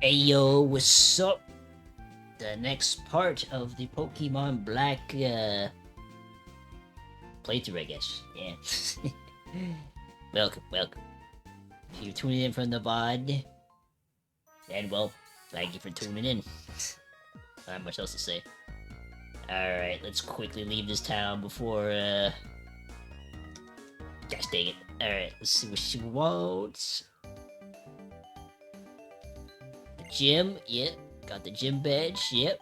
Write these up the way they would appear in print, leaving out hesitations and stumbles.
Ayo, what's up? The next part of the Pokemon Black playthrough, I guess. Yeah. welcome. If you're tuning in from the VOD, then well, thank you for tuning in. Not much else to say. Alright, let's quickly leave this town before gosh dang it. Alright, let's see what she wants. The gym, yep. Got the gym badge, yep.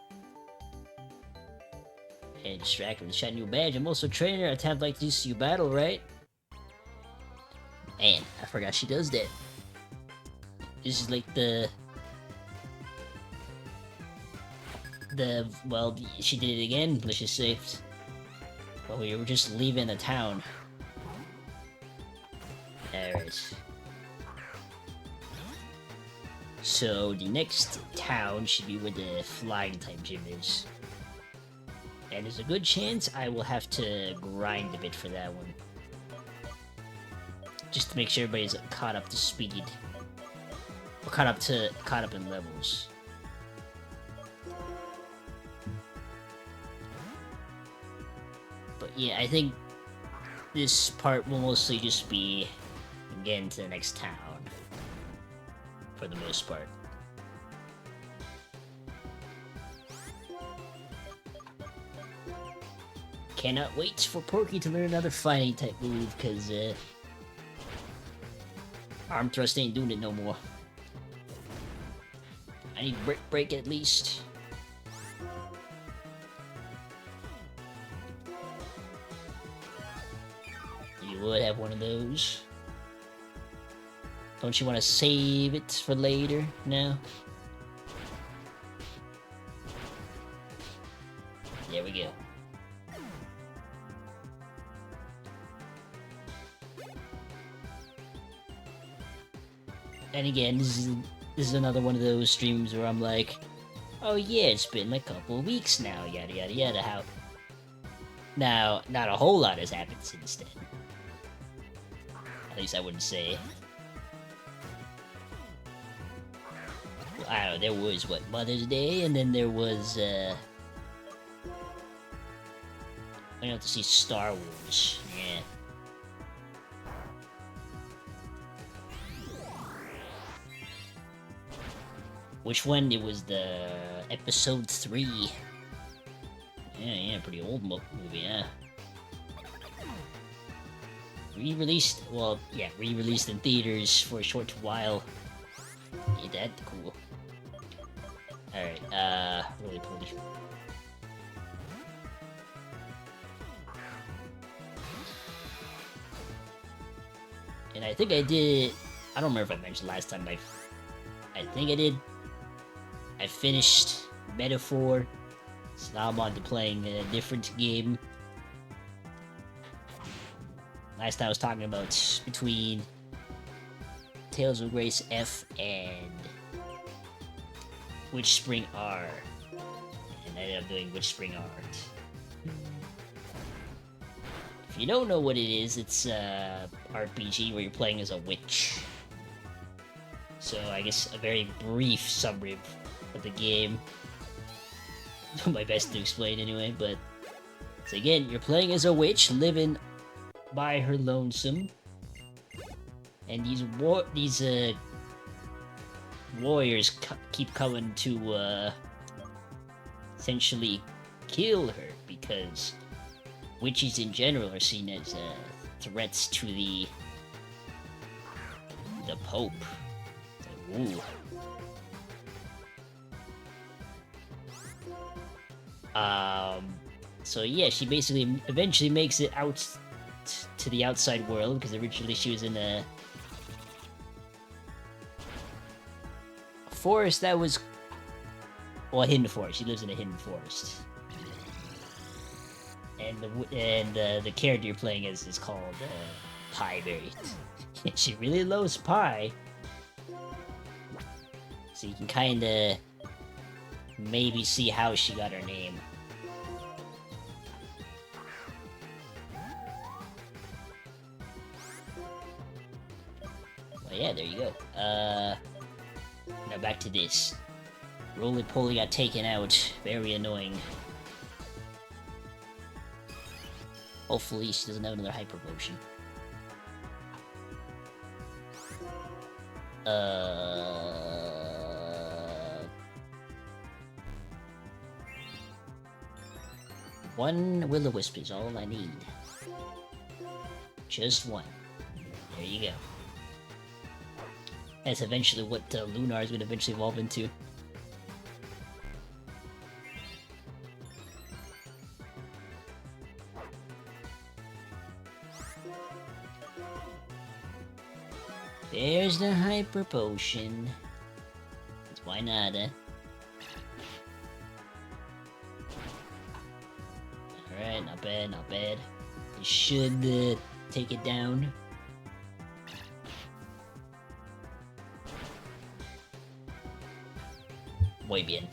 And distracted with the shiny new badge. I'm also a trainer. I have like to see you battle, right? Man, I forgot she does that. This is like well, she did it again. Let's just say, well, we were just leaving the town. Alright. So the next town should be where the flying type gym is. And there's a good chance I will have to grind a bit for that one. Just to make sure everybody's caught up to speed. Or caught up in levels. But yeah, I think this part will mostly just be getting to the next town. For the most part. Cannot wait for Porky to learn another fighting type move, cause arm thrust ain't doing it no more. I need break at least. You would have one of those. Don't you want to save it for later? No? There we go. And again, this is another one of those streams where I'm like, oh yeah, it's been a couple of weeks now, yada yada yada. How? Now, not a whole lot has happened since then. At least I wouldn't say. Well, I don't know, there was, what, Mother's Day, and then there was, I went out to see Star Wars, yeah. Which one? It was the episode 3. Yeah, pretty old movie, yeah. Re-released, well, yeah, re-released in theaters for a short while. Yeah, that's cool. Alright, really poorly. And I think I did, I don't remember if I mentioned last time, I think I did. I finished Metaphor, so now I'm on to playing a different game. Last time I was talking about between Tales of Grace F and Witch Spring R. And I ended up doing Witch Spring R. If you don't know what it is, it's a RPG where you're playing as a witch. So I guess a very brief summary of the game. My best to explain anyway, but so again, you're playing as a witch living by her lonesome, and these warriors keep coming to essentially kill her because witches in general are seen as threats to the Pope. Ooh. So yeah, she basically eventually makes it out to the outside world, because originally she was in a forest that was, well, a hidden forest. She lives in a hidden forest. And the character you're playing is called Pieberry. She really loves pie. So you can kinda maybe see how she got her name. Well, yeah, there you go. Now back to this. Roly-Poly got taken out. Very annoying. Hopefully she doesn't have another Hyper Potion. One Will-O-Wisp is all I need. Just one. There you go. That's eventually what Lunar is going to eventually evolve into. There's the Hyper Potion. Why not, eh? Alright, not bad, not bad. You should take it down. Muy bien.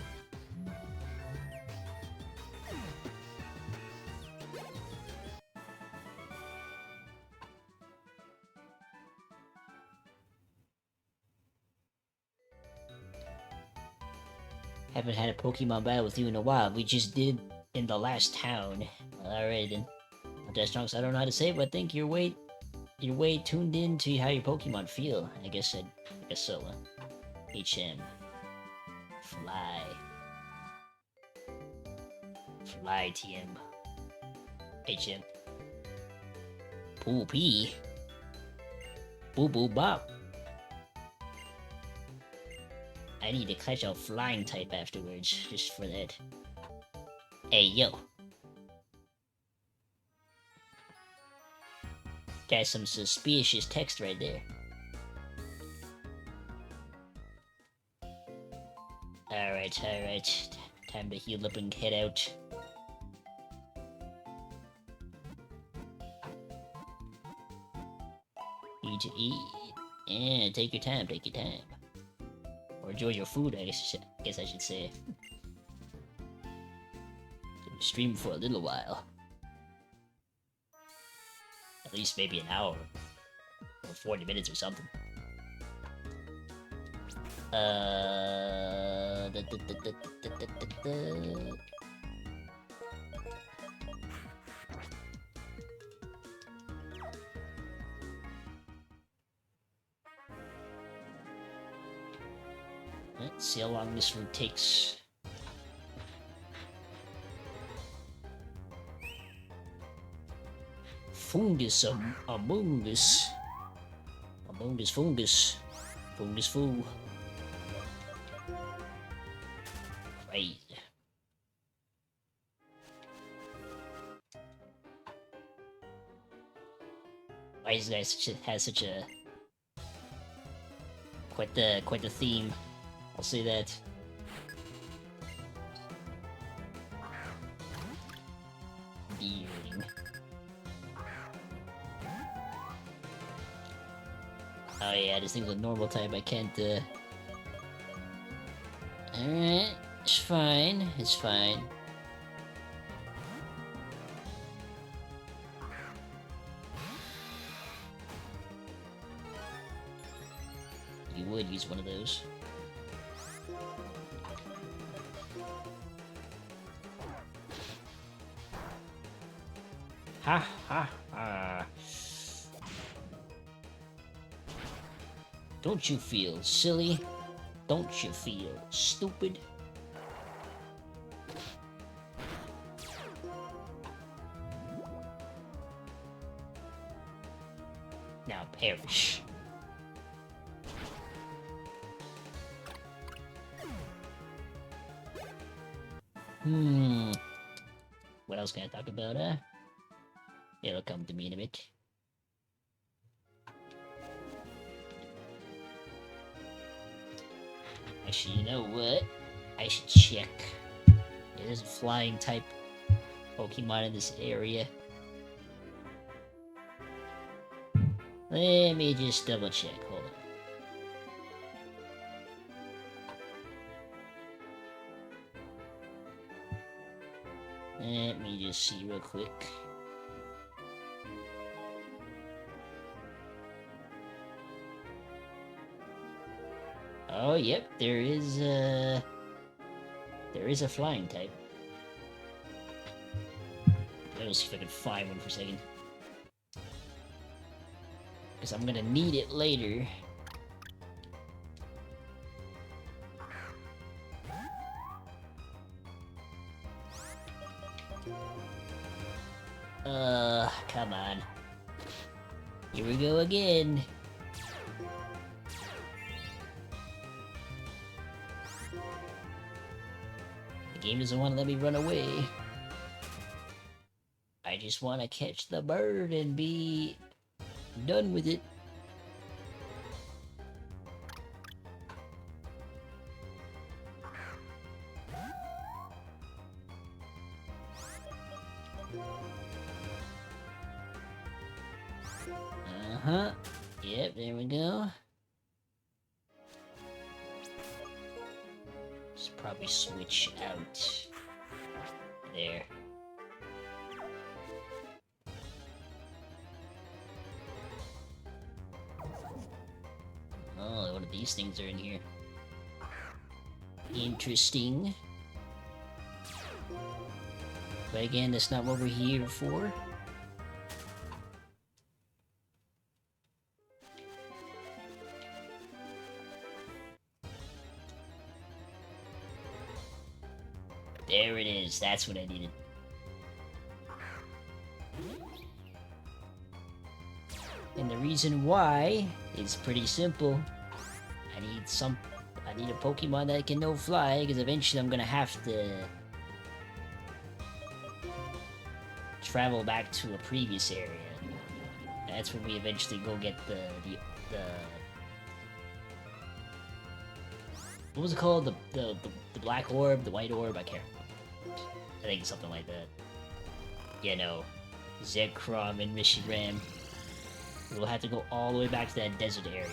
Haven't had a Pokemon battle with you in a while. We just did in the last town. Alright then. Not that strong, so I don't know how to say it, but I think you're way tuned in to how your Pokemon feel. I guess so. HM. Fly. Fly TM. HM. Poo Pee. Boo Boo Bop. I need to catch a flying type afterwards, just for that. Hey, yo. That's some suspicious text right there. Alright. Time to heal up and head out. Need to eat. Yeah, take your time. Or enjoy your food, I guess I should say. Stream for a little while. At least maybe an hour. Or 40 minutes or something. Let's see how long this route takes. Fungus among us. Among us fungus. Fungus fool. Right. Why is this guy has such a quite the theme. I'll say that. Deering. Oh yeah, this thing's a normal type. I can't. Alright, it's fine. It's fine. You would use one of those. Ha ha ha. Don't you feel silly? Don't you feel stupid? Now perish. What else can I talk about, It'll come to me in a bit. Actually, you know what? I should check. There's a flying type Pokemon in this area. Let me just double check. Hold on. Let me just see real quick. Oh, yep, there is a flying type. Let me see if I can find one for a second. Because I'm gonna need it later. Come on. Here we go again. The game doesn't want to let me run away. I just want to catch the bird and be done with it. Uh-huh. Yep, there we go. Just probably switch out. There. Oh, one of these things are in here. Interesting. But again, that's not what we're here for. There it is. That's what I needed. And the reason why is pretty simple. I need a Pokemon that can no-fly, because eventually I'm gonna have to travel back to a previous area. That's when we eventually go get the what was it called? The black orb, the white orb, I can't remember. I think something like that. You know, Zekrom and Reshiram. We'll have to go all the way back to that desert area.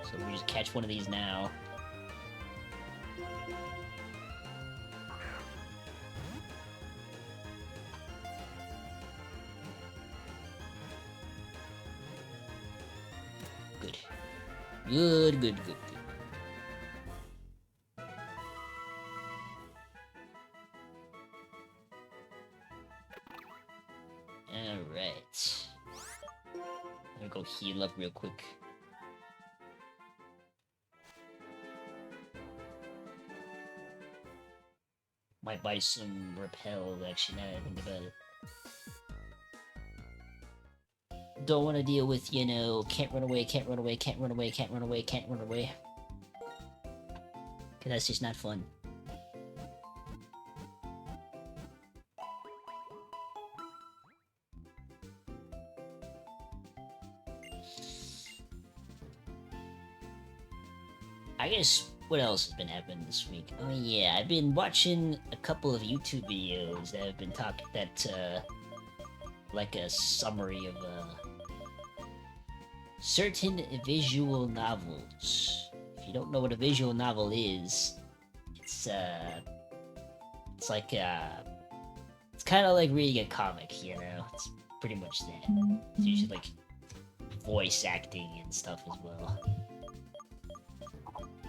So we just catch one of these now. Good. Good, good, good, good. Alright. I'm gonna go heal up real quick. Might buy some repel, actually, now that I think about it. Don't want to deal with, you know, can't run away, can't run away, can't run away, can't run away, can't run away. Cause that's just not fun. I guess, what else has been happening this week? Oh yeah, I've been watching a couple of YouTube videos that have been talking like a summary of, certain visual novels. If you don't know what a visual novel is, it's like, it's kind of like reading a comic, you know? It's pretty much that. It's usually, like, voice acting and stuff as well.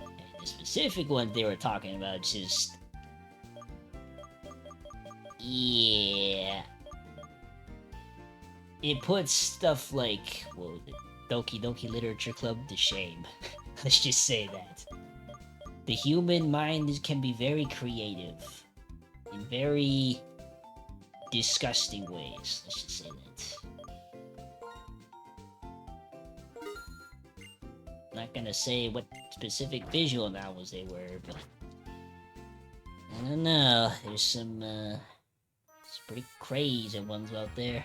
And the specific one they were talking about just... yeah... it puts stuff like, well, the Doki Doki Literature Club to shame. Let's just say that. The human mind can be very creative. In very disgusting ways. Let's just say that. I'm not gonna say what specific visual novels they were, but... I don't know. There's some pretty crazy ones out there.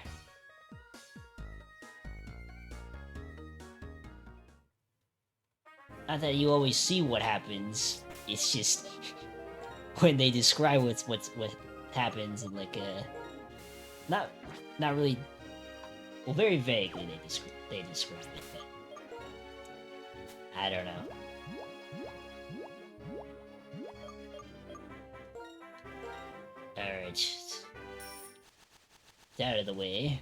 Not that you always see what happens, it's just when they describe what happens and like not really, well, very vaguely they describe it, but I don't know. Alright, it's out of the way.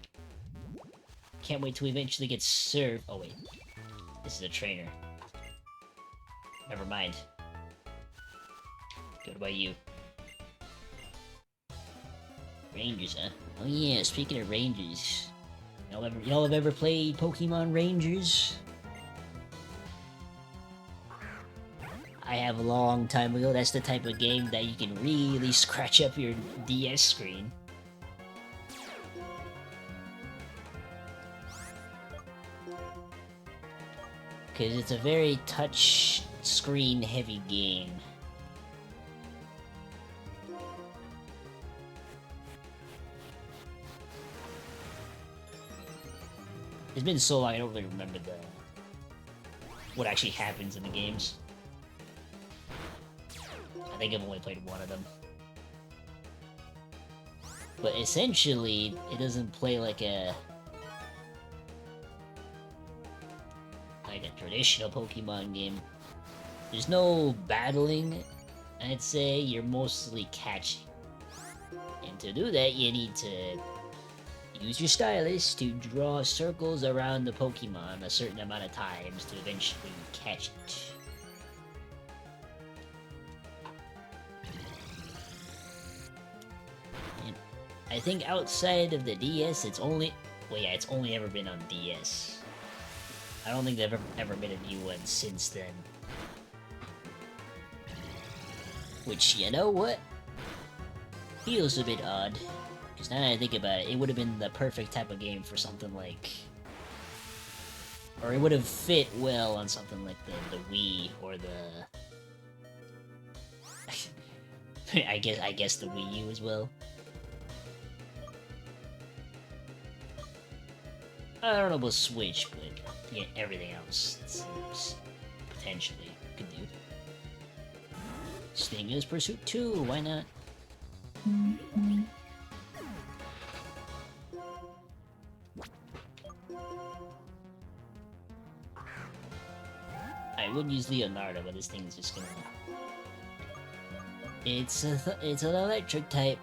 Can't wait till we eventually get served. Oh wait, this is a trainer. Never mind. What about you? Rangers, huh? Oh yeah, speaking of Rangers. Y'all have ever played Pokemon Rangers? I have a long time ago. That's the type of game that you can really scratch up your DS screen. Because it's a very touch screen heavy game. It's been so long I don't really remember what actually happens in the games. I think I've only played one of them. But essentially, it doesn't play like a traditional Pokemon game. There's no battling, I'd say. You're mostly catching. And to do that, you need to use your stylus to draw circles around the Pokemon a certain amount of times to eventually catch it. And I think outside of the DS, it's only ever been on DS. I don't think there've ever been a new one since then. Which, you know what? Feels a bit odd. Because now that I think about it, it would have been the perfect type of game for something like... Or it would have fit well on something like the Wii or the... I guess the Wii U as well. I don't know about Switch, but yeah, everything else seems potentially could do. Stinger's Pursuit 2, why not? I would use Leonardo, but this thing is just gonna... It's an electric type.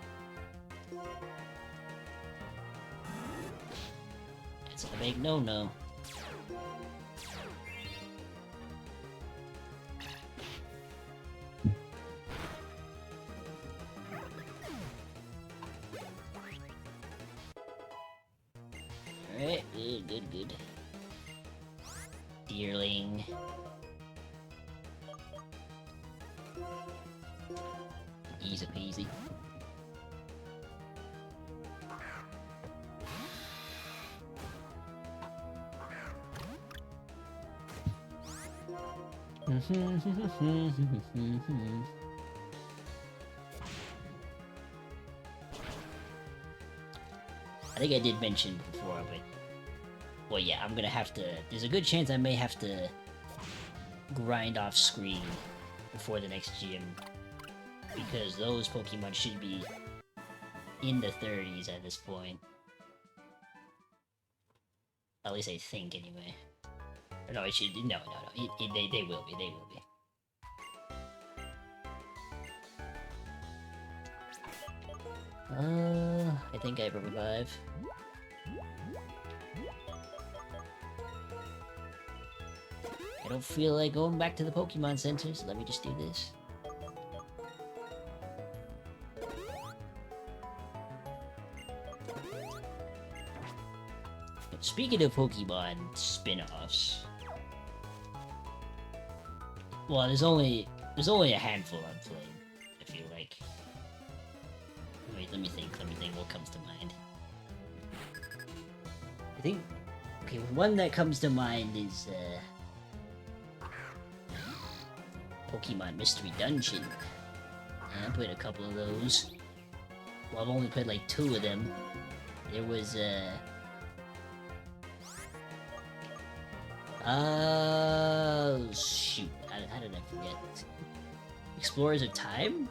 It's a big no-no. Alright, good. Deerling. Easy peasy. I think I did mention before, but... Well, yeah, I'm gonna have to... There's a good chance I may have to grind off screen before the next gym. Because those Pokemon should be in the 30s at this point. At least I think, anyway. Or no, it should... No. They will be, they will be. I think I have a revive. I don't feel like going back to the Pokemon Center, so let me just do this. Speaking of Pokemon spin-offs... Well, there's only a handful I'm playing, I feel like. Wait, let me think what comes to mind. I think... Okay, one that comes to mind is, Pokemon Mystery Dungeon. I played a couple of those. Well, I've only played like 2 of them. There was, oh, shoot. How did I forget? Explorers of Time?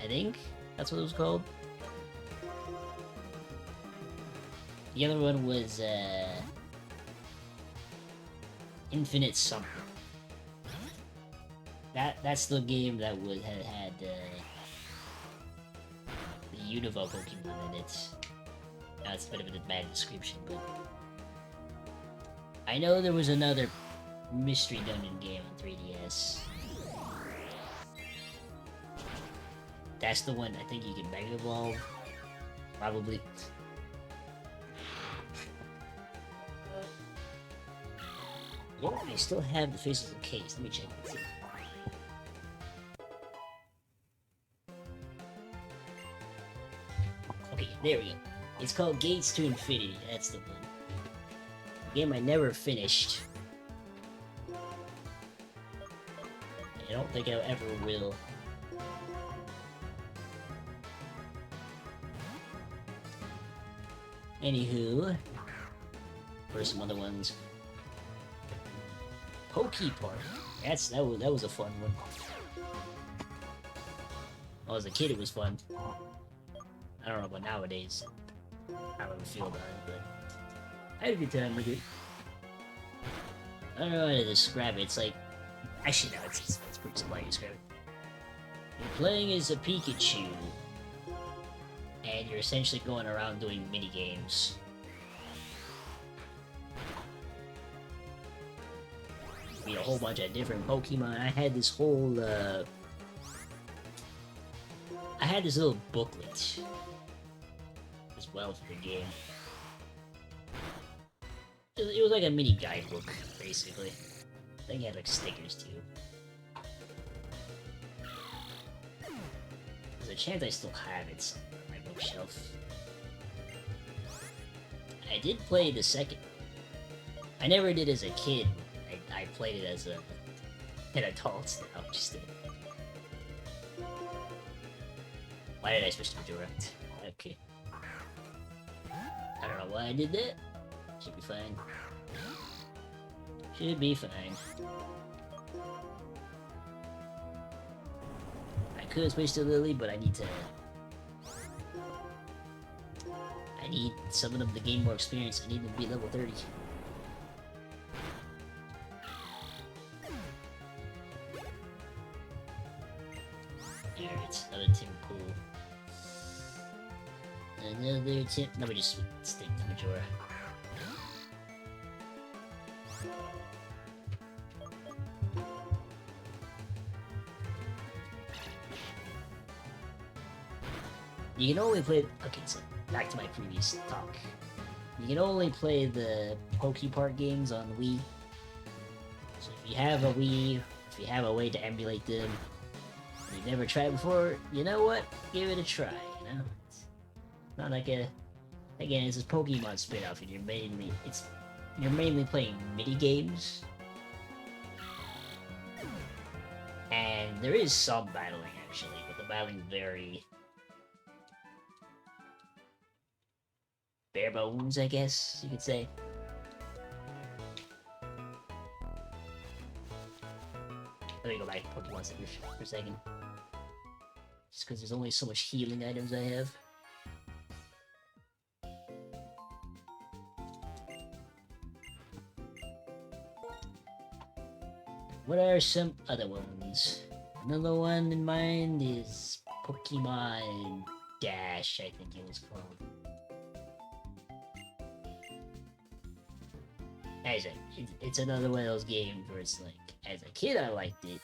I think that's what it was called. The other one was, Infinite Summer. That's the game that had the Unova Pokemon in it. That's a bit of a bad description, but I know there was another Mystery Dungeon game on 3DS. That's the one I think you can Mega Evolve. Probably. Yeah, I still have the physical case. Let me check and see. Okay, there we go. It's called Gates to Infinity. That's the one. Game I never finished. I don't think I ever will. Anywho, what are some other ones? Pokey Park. That was a fun one. Well, as a kid, it was fun. I don't know about nowadays. I don't feel about it, but I had a good time with it. I don't know how to describe it. It's like, actually, no, it's pretty simple how you describe it. You're playing as a Pikachu, and you're essentially going around doing mini games. Meet a whole bunch of different Pokemon. I had this whole I had this little booklet as well for the game. It was like a mini guidebook, basically. I think it had like stickers too. There's a chance I still have it somewhere on my bookshelf. I did play the second. I never did as a kid. I played it as an adult now. Just why did I switch to direct? Okay. I don't know why I did that. Should be fine. Should be fine. I could switch to Lily, but I need some of them to gain more experience. I need them to be level 30. Alright, another Tim Pool. Another Tim. No, we just stick to Majora. You can only play. Okay, so back to my previous talk. You can only play the Pokepark games on Wii. So if you have a Wii, if you have a way to emulate them, and you've never tried before, you know what? Give it a try. You know, it's not like a. Again, it's a Pokemon spin-off, and you're mainly playing mini games, and there is some battling actually, but the battling very bare bones, I guess you could say. Let me go back to Pokemon Center for a second. Just because there's only so much healing items I have. What are some other ones? Another one in mind is Pokemon Dash, I think it was called. It's another one of those games where it's like, as a kid I liked it.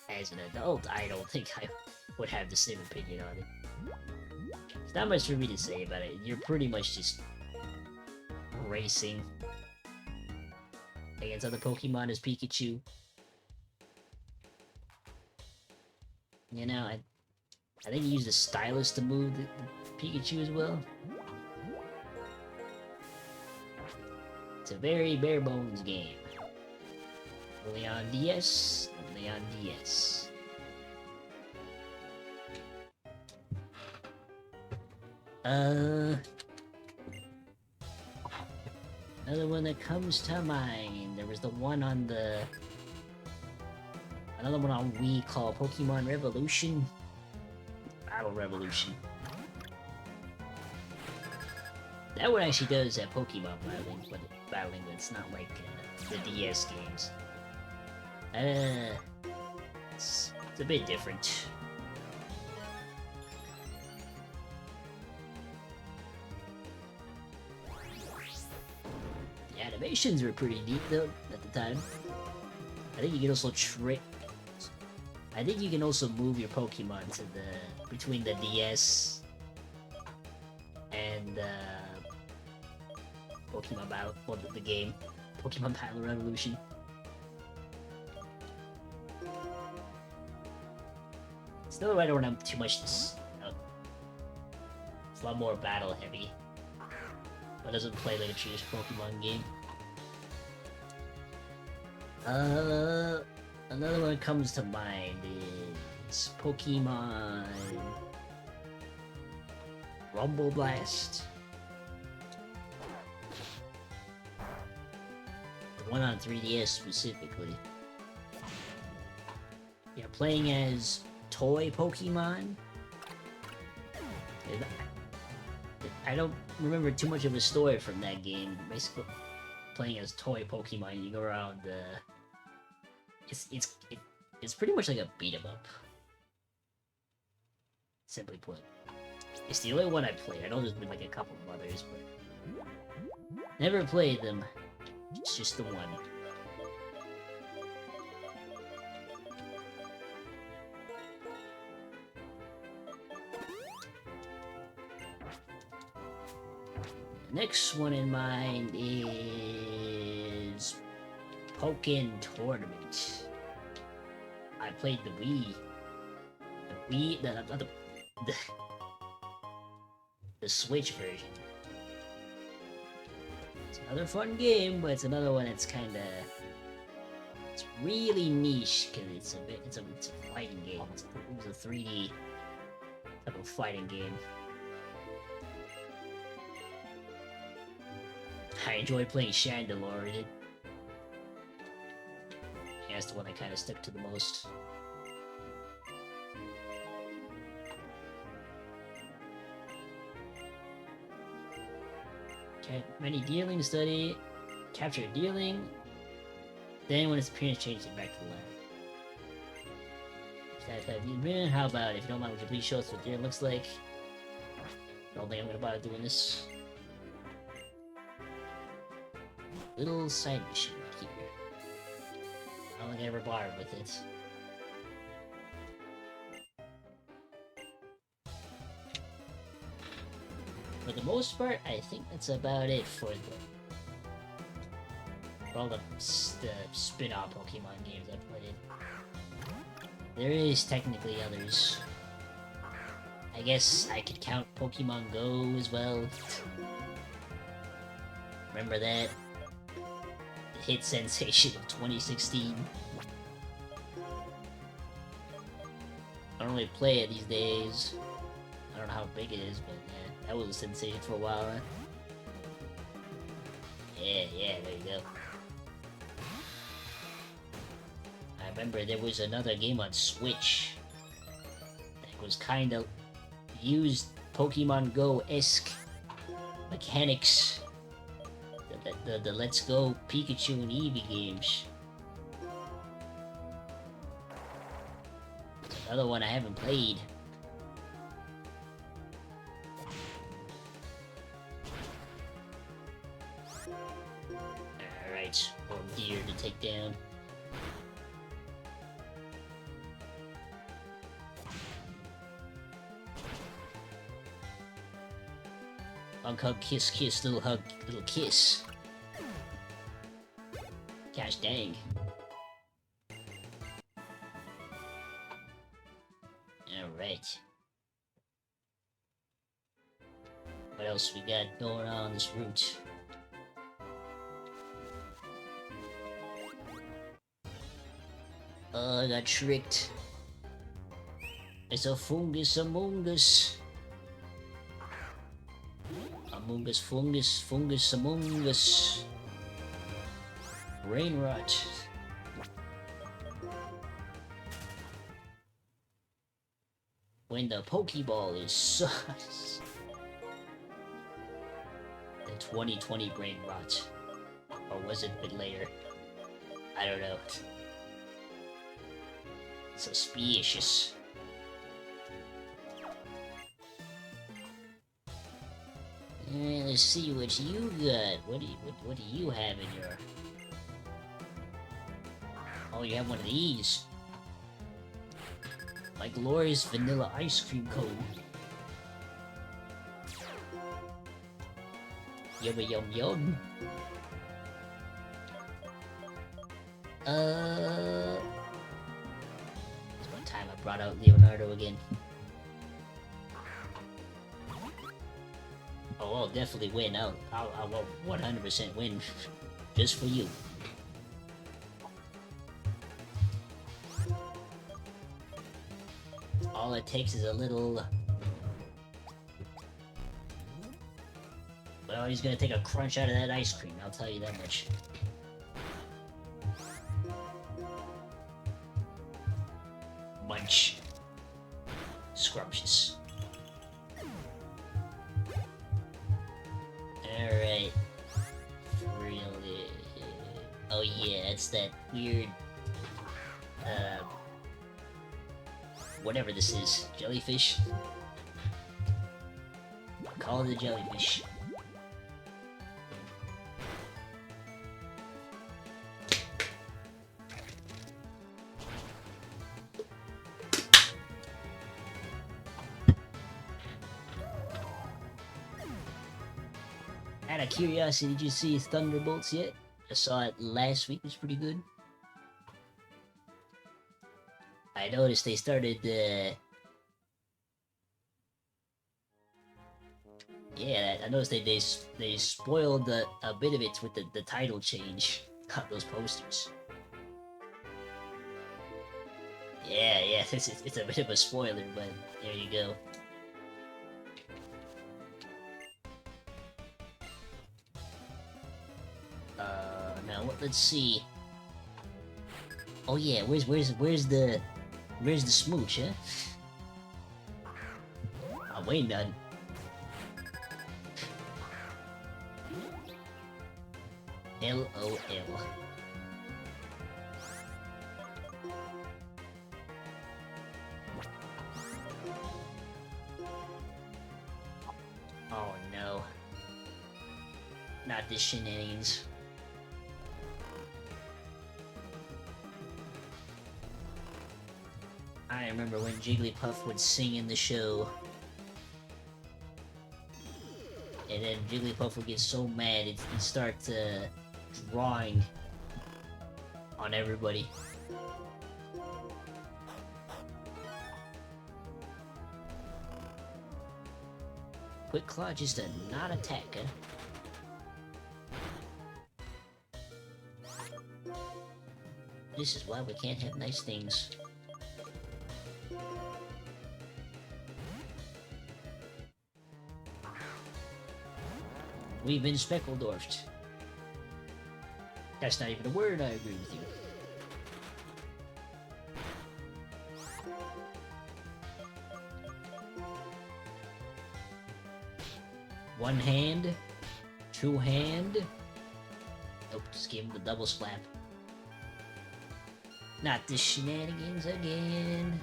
As an adult, I don't think I would have the same opinion on it. There's not much for me to say about it. You're pretty much just racing against other Pokemon as Pikachu. You know, I think you use the stylus to move the Pikachu as well. It's a very bare bones game. Only on DS. Only on DS. Another one that comes to mind. There was the one on the. Another one on Wii called Pokemon Revolution. Battle Revolution. That one actually does have Pokemon battling, but it's not like the DS games. It's a bit different. The animations were pretty neat though at the time. I think you can also trick. I think you can also move your Pokemon to between the DS and Pokemon Battle, well, the game, Pokemon Battle Revolution. Still, I don't have too much. It's a lot more battle heavy, but doesn't play like a traditional Pokemon game. Another one that comes to mind is Pokemon Rumble Blast. The one on 3DS specifically. Yeah, playing as toy Pokemon. I don't remember too much of a story from that game. Basically, playing as toy Pokemon, you go around. It's pretty much like a beat 'em up. Simply put, it's the only one I played. I know there's been like a couple of others, but never played them. It's just the one. The next one in mind is Pokken Tournament. I played the Wii. The Switch version. It's another fun game, but it's another one that's it's really niche because it's a fighting game. It was a 3D type of fighting game. I enjoyed playing Chandelure in it. Yeah, that's the one I kind of stuck to the most. Many dealing study, capture dealing. Then when its appearance changes it back to the lab. How about if you don't mind, would you please show us what dealing looks like? I don't think I'm gonna bother doing this. Little side mission right here. I don't think I ever bothered with it. For the most part, I think that's about it for all the spin-off Pokemon games I've played. There is technically others. I guess I could count Pokemon Go as well. Remember that? The hit sensation of 2016. I don't really play it these days. I don't know how big it is, but yeah, that was a sensation for a while, huh? Yeah, there you go. I remember there was another game on Switch that was kind of used Pokemon Go-esque mechanics. The Let's Go Pikachu and Eevee games. It's another one I haven't played. Alright, more deer to take down. Hug, hug, kiss, kiss, little hug, little kiss. Gosh dang. Alright. What else we got going on this route? I got tricked. It's a fungus among us. Among us, fungus among us. Brain rot. When the Pokeball is sus. The 2020 brain rot. Or was it a bit later? I don't know. Suspicious. Let's see what you got. What do you have in your... Oh, you have one of these. Like Lori's vanilla ice cream cone. Yummy yum yum. This one time I brought out Leonardo again. Oh, I'll definitely win. I'll 100% win. Just for you. All it takes is a little... Well, he's gonna take a crunch out of that ice cream, I'll tell you that much. Munch. Scrumptious. Alright. Really... Oh yeah, it's that weird... whatever this is. Jellyfish? Call it a jellyfish. Out of curiosity, did you see Thunderbolts yet? I saw it last week, it was pretty good. I noticed they started, yeah, I noticed they spoiled a bit of it with the title change of those posters. Yeah, it's a bit of a spoiler, but there you go. Now let's see. Oh yeah, where's the smooch, huh? I'm waiting on. LOL. Oh no. Not this shenanigans. I remember when Jigglypuff would sing in the show. And then Jigglypuff would get so mad, he'd start drawing on everybody. Quick Claw just to not attack, huh? This is why we can't have nice things. We've been Speckledorfed. That's not even a word, I agree with you. One hand, two hand. Nope, just gave him the double slap. Not the shenanigans again.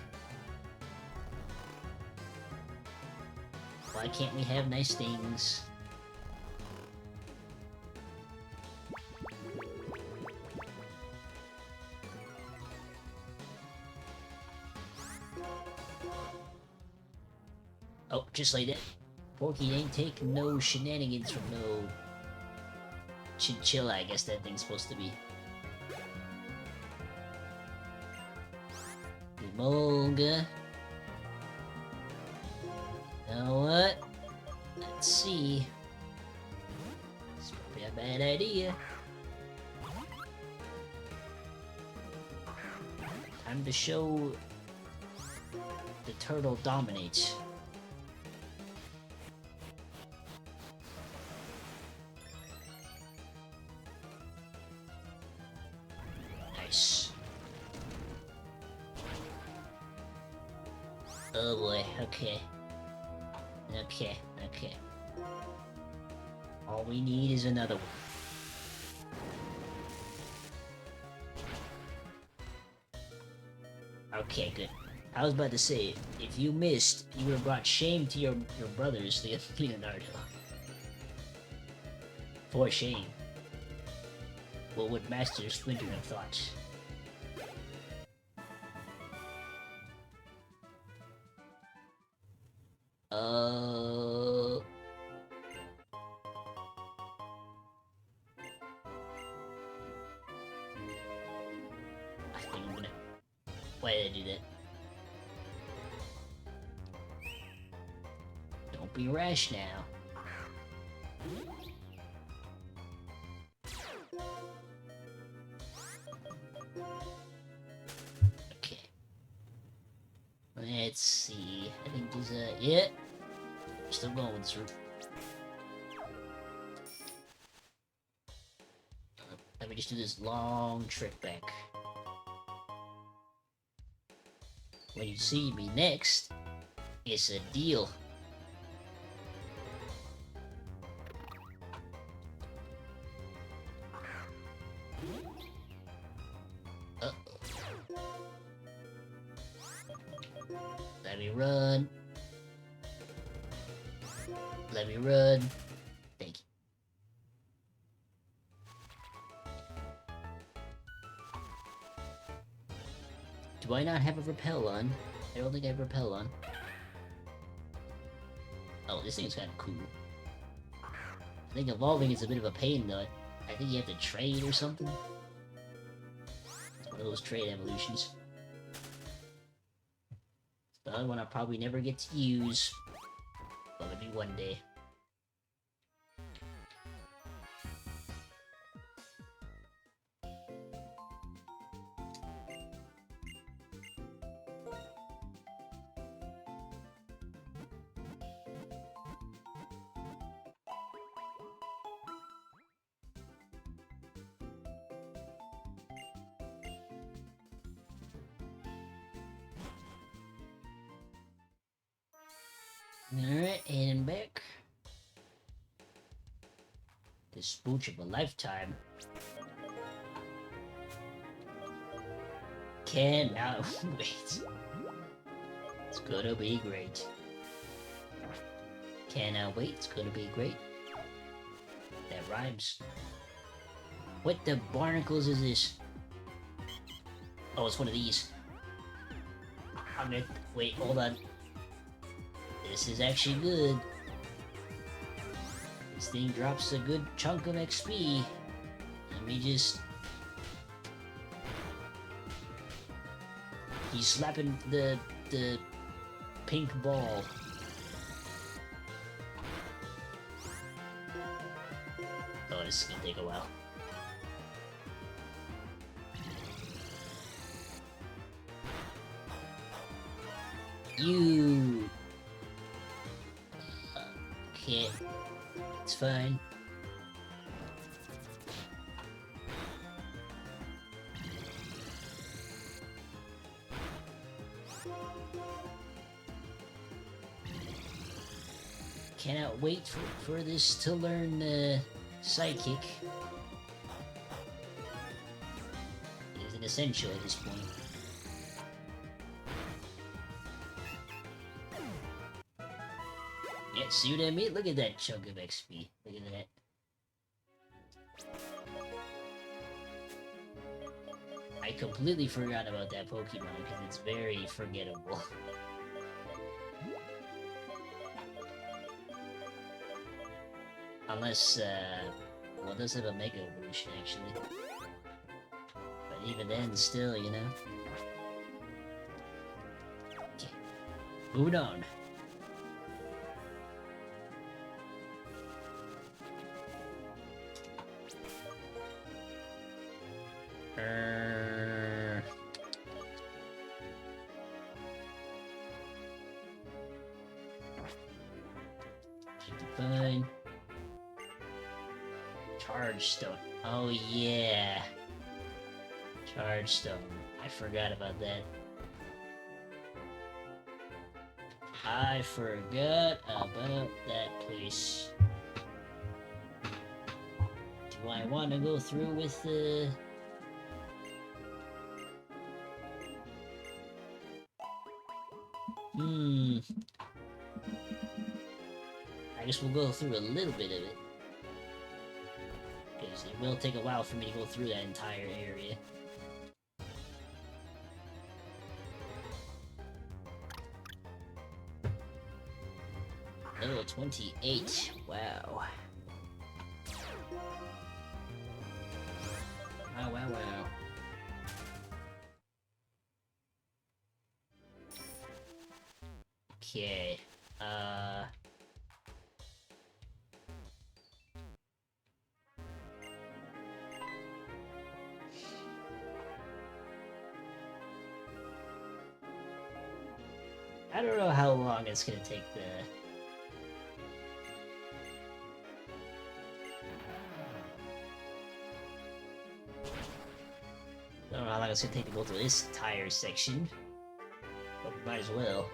Why can't we have nice things? Oh, just like that. Porky ain't taking no shenanigans from no chinchilla, I guess that thing's supposed to be. Emolga. Now what? Let's see. It's probably a bad idea. Time to show the turtle dominates. Nice. Oh boy, okay. Okay. All we need is another one. Okay, good. I was about to say, if you missed, you would have brought shame to your brothers, Leonardo. For shame. What would Master Splinter have thought? I think I'm gonna... Why did I do that? Don't be rash now. Okay. Let's see. I think there's a... Yeah. Still going with this route. Let me just do this long trip back. When you see me next, it's a deal. Uh-oh. Let me run. Let me run. Thank you. Do I not have a repel on? I don't think I have repel on. Oh, this thing's kind of cool. I think evolving is a bit of a pain, though. I think you have to trade or something. It's one of those trade evolutions. The other one I'll probably never get to use. But maybe one day. Alright, and back. The spooch of a lifetime. Cannot wait. It's gonna be great. Cannot wait, it's gonna be great. That rhymes. What the barnacles is this? Oh, it's one of these. I'm gonna... Wait, hold on. This is actually good. This thing drops a good chunk of XP. Let me just... He's slapping the pink ball. Oh, this is gonna take a while. You... Okay. It's fine. Cannot wait for this to learn Psychic. It is an essential at this point. Yeah, see what I mean? Look at that chunk of XP. Look at that. I completely forgot about that Pokemon because it's very forgettable. Unless, well, it does have a Mega Evolution, actually. But even then, still, you know? Okay. Moving on. Should be fine. Charge Stone. Oh yeah. Charge Stone. I forgot about that. I forgot about that place. Do I want to go through with the... I guess we'll go through a little bit of it. because it will take a while for me to go through that entire area. Level 28. Wow. Wow, wow, wow. Okay. I don't know how long it's gonna take the... I don't know how long it's gonna take to go through this entire section. But we might as well.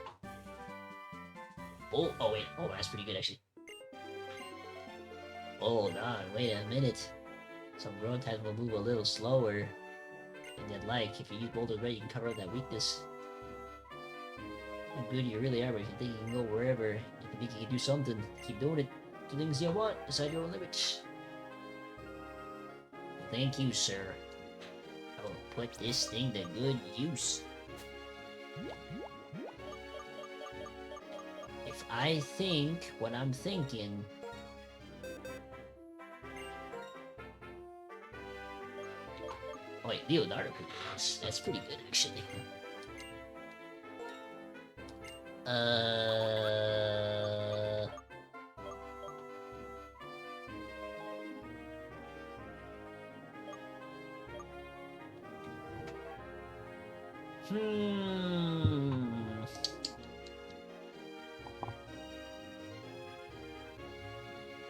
Oh wait. Oh, that's pretty good actually. Hold on, wait a minute. Some road types will move a little slower. And then like, if you use Boulder Ray, you can cover up that weakness. How good you really are, but if you think you can go wherever, if you think you can do something, keep doing it. Do things you want, decide your own limits. Thank you, sir. I will put this thing to good use. If I think what I'm thinking... Oh wait, Leonardo could do this. That's pretty good, actually.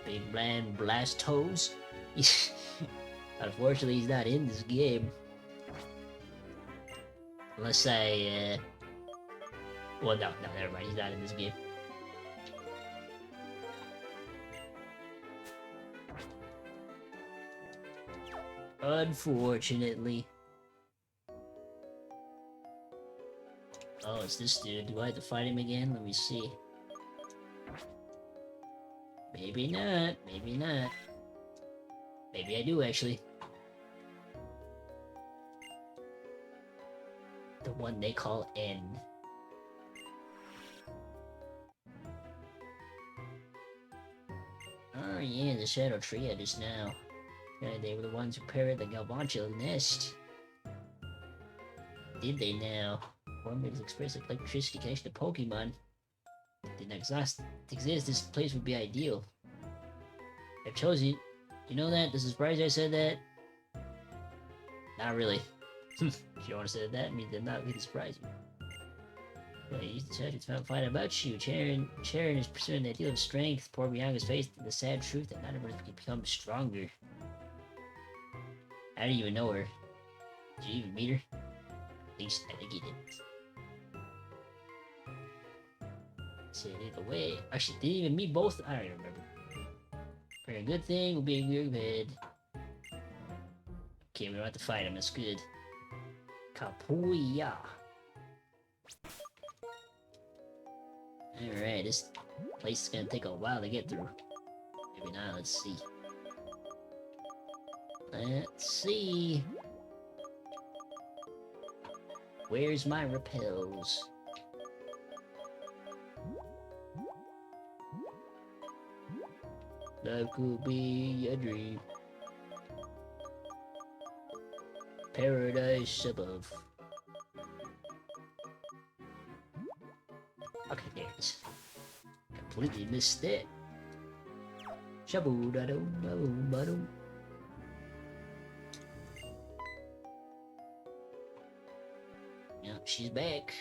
Big Bland Blastos? Unfortunately, he's not in this game. Unless I, Well, no, never mind. He's not in this game. Unfortunately. Oh, it's this dude. Do I have to fight him again? Let me see. Maybe not. Maybe not. Maybe I do, actually. The one they call N. Oh yeah, the Shadow Trio just now. Yeah, they were the ones who parried the Galvancho nest. Did they now? Formula's express electricity connection to Pokemon. Did not exist, this place would be ideal. I've chosen you. You know that? Does it surprise you I said that? Not really. If you want to say that, it means they're not really surprised you. Well, you decided to find about you. Sharon is pursuing the ideal of strength. Poor Bianca's faced the sad truth that none of us can become stronger. How do you even know her? Did you even meet her? At least I think you did. Said either way. Actually, didn't even meet both. I don't even remember. For a good thing, we'll be in good bed. Okay, we don't have to fight him. That's good. Kapuya. Alright, this place is gonna take a while to get through. Maybe not. Let's see. Let's see. Where's my repels? Life could be a dream. Paradise above. Okay, there it is. Completely missed it. Shabu da dum ba dum. Yep, she's back.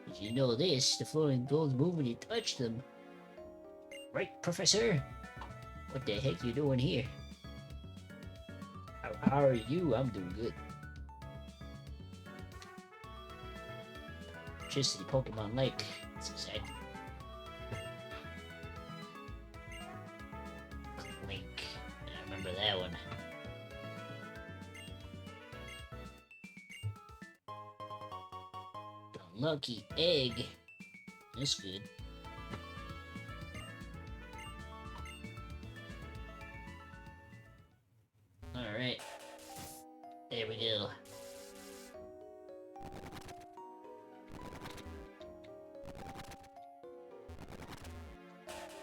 Did you know this? The floating goals move when you touch them. Right, Professor? What the heck you doing here? How are you? I'm doing good. Electricity Pokemon Lake. That's exciting. Link. I remember that one. The lucky egg. That's good.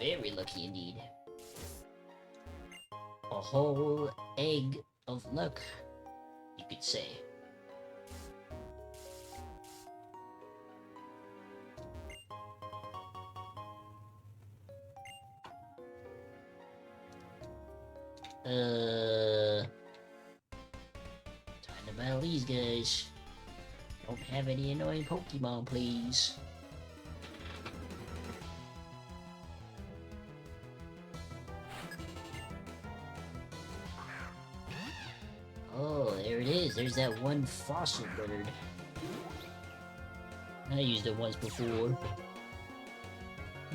Very lucky indeed. A whole egg of luck, you could say. Time to battle these guys. Don't have any annoying Pokemon, please. Oh, there it is. There's that one fossil bird. I used it once before.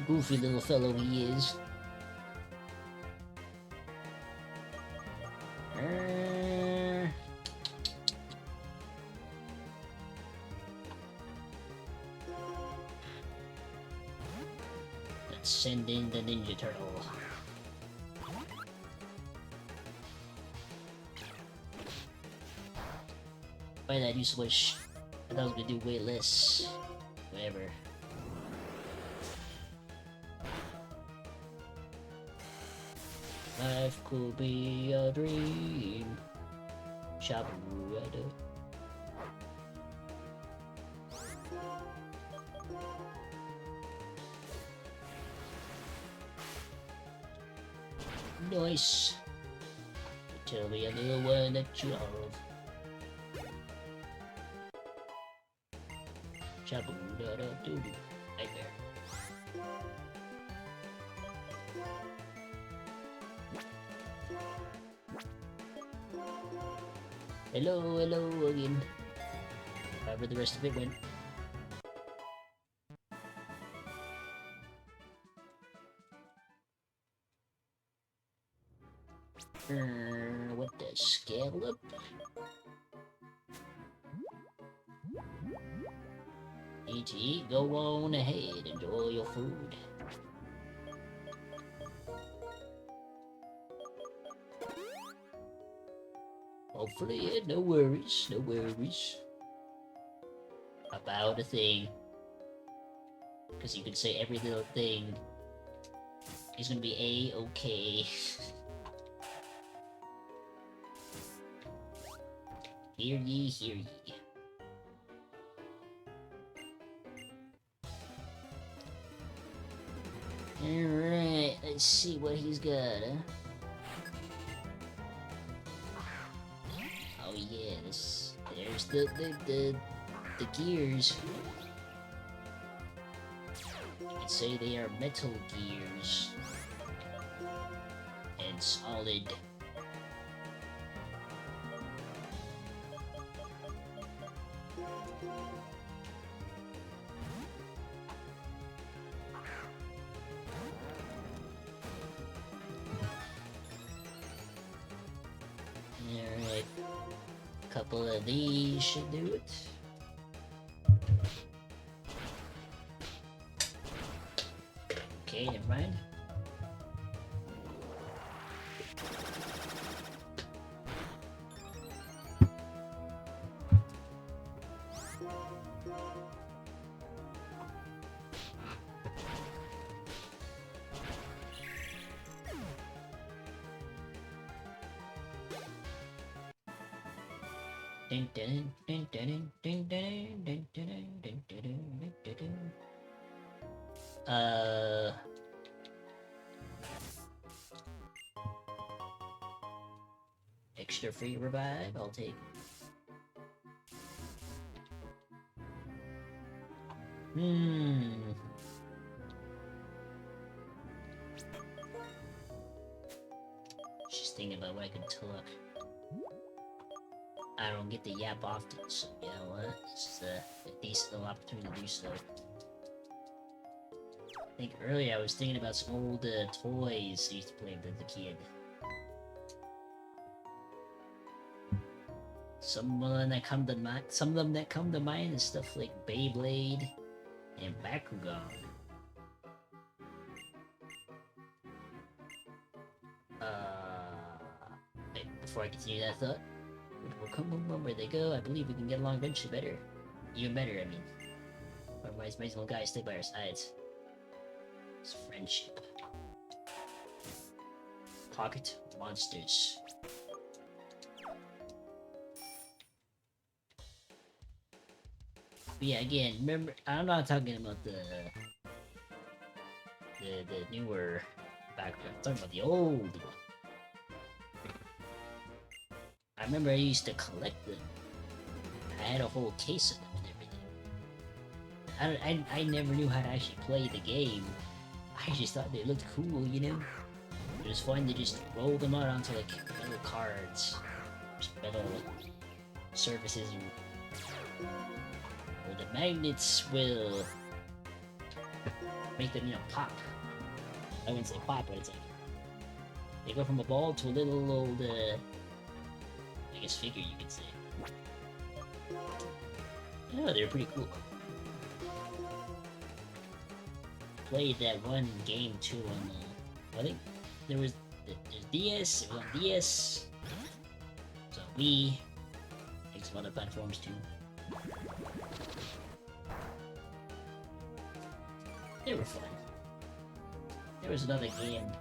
Goofy little fellow he is. Let's send in the Ninja Turtle. Why did I do so much? I thought I was gonna do way less. Whatever. Life could be a dream. Shabu-ada. Nice. Tell me a little one that you love. Shabu-da-da-doo-doo. Right there. Hello, hello again. However the rest of it went. What the scallop? Eat to eat, go on ahead, enjoy your food. Hopefully, yeah, no worries, no worries. About a thing. Because you can say every little thing is gonna be A-okay. Hear ye, hear ye. Alright, let's see what he's got, huh? Oh yeah, there's the gears. I'd say they are metal gears. And solid. Alright. Couple of these should do it. Okay, never mind. Extra free revive, I'll take. She's thinking about what I can talk. I don't get the yap often, so you know what? It's a decent little opportunity to do so. I think earlier I was thinking about some old toys I used to play with as a kid. Some of them that come to mind is stuff like Beyblade and Bakugan. Before I continue that thought, where they go, I believe we can get along eventually better. Even better, I mean. Otherwise, my little guys stay by our sides. It's friendship. pocket monsters. But yeah, again, remember, I'm not talking about the newer background. I'm talking about the old one. I remember I used to collect them. I had a whole case of them and everything. I never knew how to actually play the game. I just thought they looked cool, you know? It was fun to just roll them out onto like metal cards, just metal surfaces, or the magnets will make them, you know, pop. I wouldn't say pop, but it's like they go from a ball to a little old, I guess figure you could say. Yeah, they're pretty cool. Played that one game too on I think there's DS, it was on DS, so Wii, I think some other platforms too. They were fun. There was another game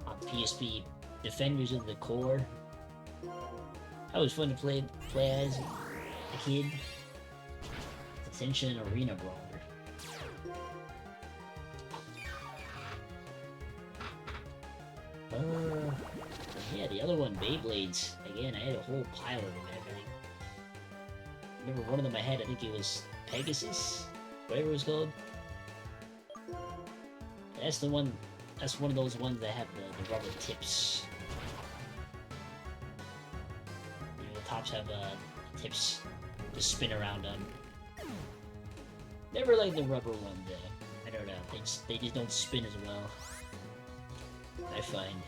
on PSP, Defenders of the Core. That was fun to play as a kid. It's essentially an arena brawler. Yeah, the other one, Beyblades. Again, I had a whole pile of them and everything. I remember one of them I had, I think it was Pegasus, whatever it was called. That's the one, that's one of those ones that have the rubber tips. You know, the tops have tips to spin around on. Never liked the rubber one though. I don't know, they just don't spin as well, I find.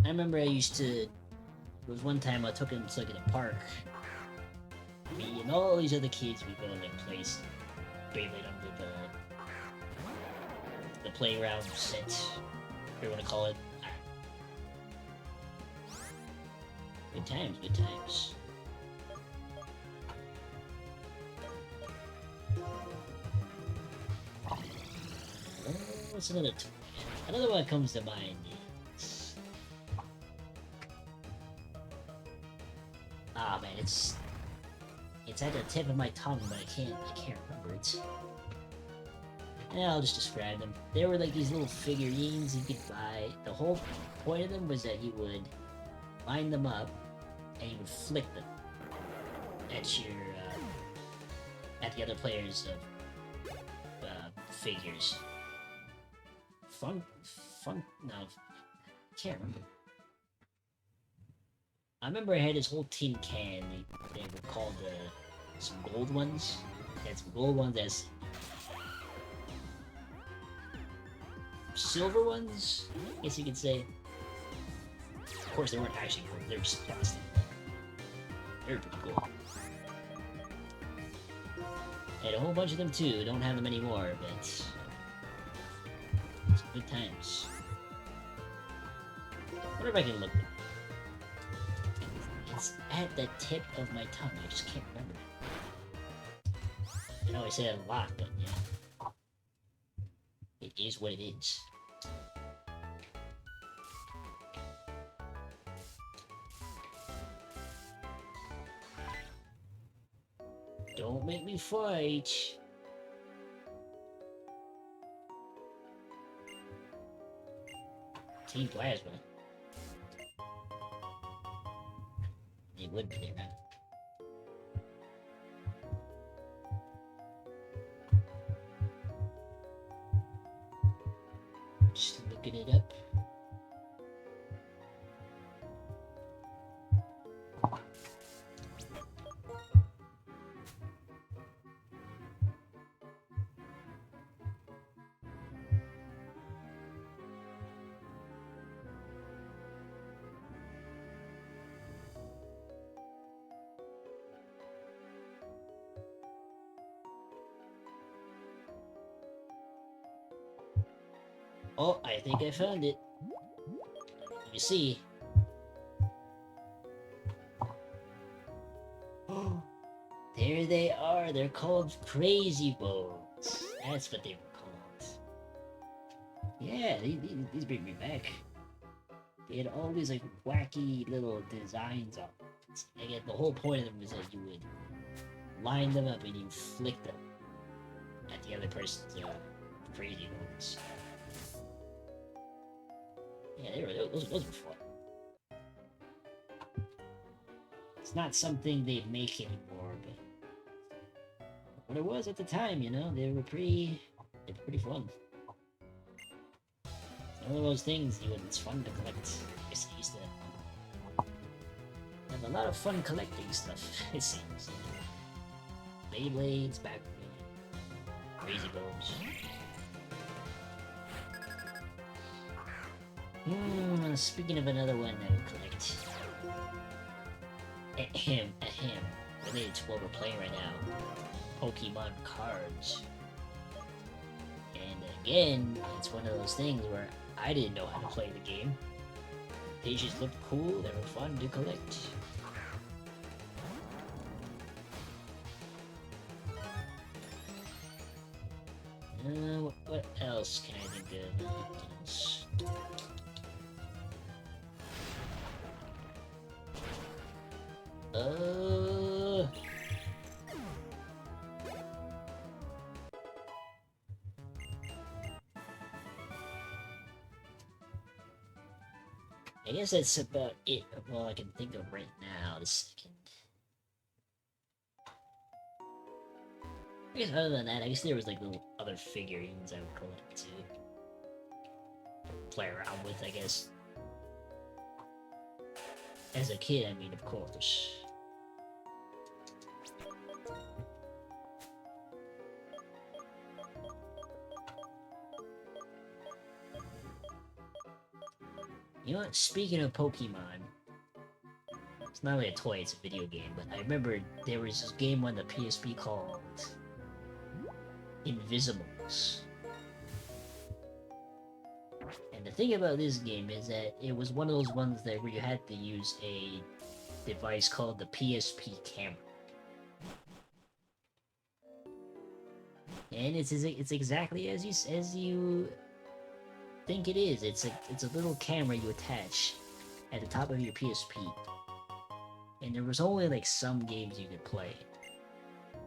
I remember I used to, there was one time I took him to like in a park. Me and all these other kids would go and like play some Beyblade under the playground set, whatever you want to call it. Good times, good times. What's another toy? Another one comes to mind is... Ah man, it's at the tip of my tongue, but I can't remember it. Yeah, I'll just describe them. They were like these little figurines you could buy. The whole point of them was that you would line them up and you would flick them at your at the other players of figures. No, can't remember. I remember I had this whole tin can. They were called some gold ones. They had some gold ones as silver ones, I guess you could say. Of course, they weren't actually gold. They were just plastic. They were pretty cool. I had a whole bunch of them too. Don't have them anymore, but some good times. I wonder if I can look them. It's at the tip of my tongue. I just can't remember. I know I say it a lot, but yeah. It is what it is. Don't make me fight. Team Plasma. It would be there, man. Just looking it up. Oh, I think I found it. You see. There they are. They're called Crazy Bones. That's what they were called. Yeah, these bring me back. They had all these like wacky little designs on it. Again, the whole point of them was that you would line them up and you flick them at the other person's crazy moments. Yeah, those were fun. It's not something they make anymore, but what it was at the time, you know, they were pretty fun. It's one of those things it's fun to collect. I guess I used to have a lot of fun collecting stuff, it seems. Beyblades, back crazy bones. Speaking of another one I would collect. Related to what we're playing right now. Pokemon cards. And again, it's one of those things where I didn't know how to play the game. They just looked cool, they were fun to collect. What else can I think of? I guess that's about it. Well, I can think of right now. The second. I guess other than that, I guess there was like little other figurines I would collect to play around with, I guess. As a kid, I mean, of course. You know what? Speaking of Pokemon, it's not really a toy, it's a video game, but I remember there was this game on the PSP called Invisibles. And the thing about this game is that it was one of those ones that where you had to use a device called the PSP camera. And it's exactly as you think it is. It's a little camera you attach at the top of your PSP. And there was only like some games you could play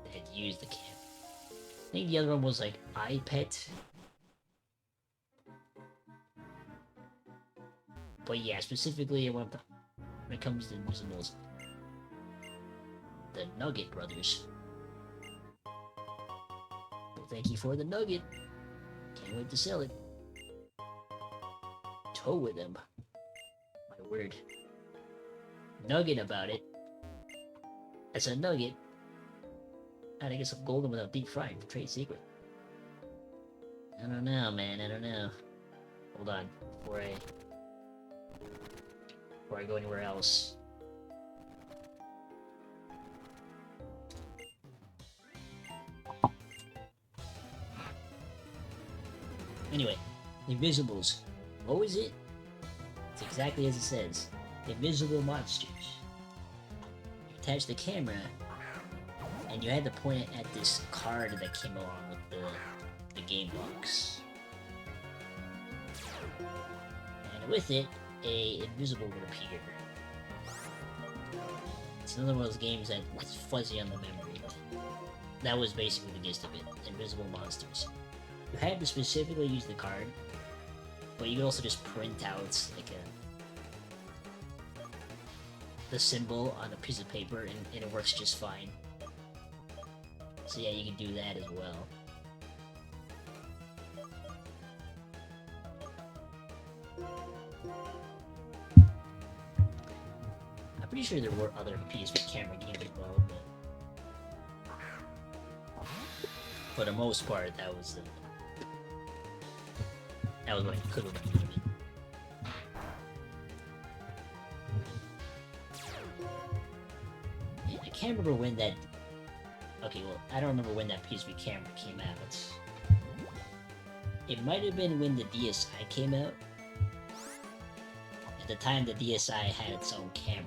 that used the camera. I think the other one was like iPet. But yeah, specifically when it comes to Invisibles, the Nugget Brothers. Well, thank you for the Nugget. Can't wait to sell it. Toe with them. My word. Nugget about it. That's a nugget. And I guess I'm golden without deep frying. Trade secret. I don't know, man. I don't know. Hold on. Before I go anywhere else. Anyway, Invisibles. What was it? It's exactly as it says. Invisible monsters. You attach the camera, and you had to point it at this card that came along with the game box. And with it, a invisible would appear. It's another one of those games that was fuzzy on the memory. That was basically the gist of it. Invisible monsters. You had to specifically use the card, but you could also just print out like the symbol on a piece of paper, and it works just fine. So yeah, you can do that as well. I'm pretty sure there were other PSP camera games as well, but for the most part, that was what you could have done. Yeah, I can't remember when that. Okay, well, I don't remember when that PSP camera came out. It might have been when the DSi came out. At the time, the DSi had its own camera.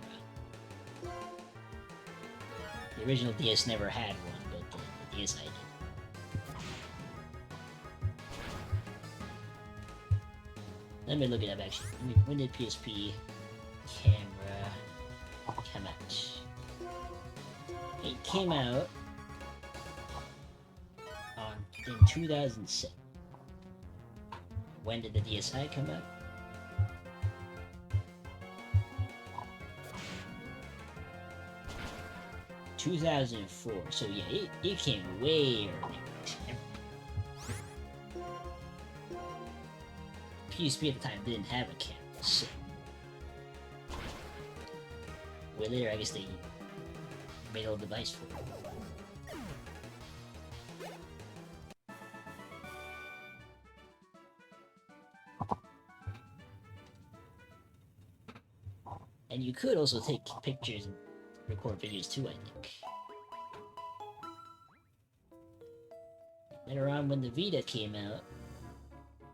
The original DS never had one, but the DSi did. Let me look it up actually. When did PSP camera come out? It came out in 2006. When did the DSi come out? ...2004. So yeah, it came way early. PSP at the time didn't have a camera, so... Way later, I guess they made a little device for it. And you could also take pictures and record videos too, I think. Later on, when the Vita came out,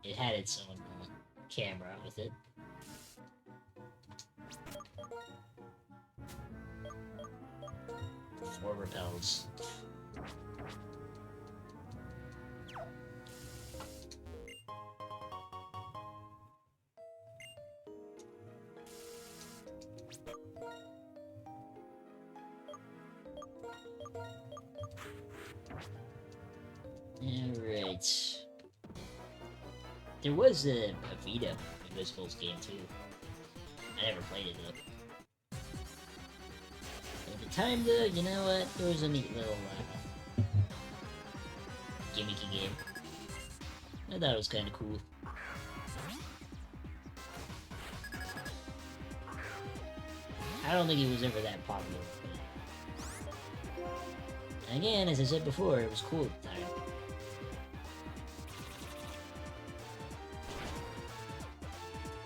it had its own camera with it. Four repels. Alright. There was a Vita Invincible's game too. I never played it though. At the time though, you know what? It was a neat little gimmicky game. I thought it was kinda cool. I don't think it was ever that popular. But again, as I said before, it was cool at the time.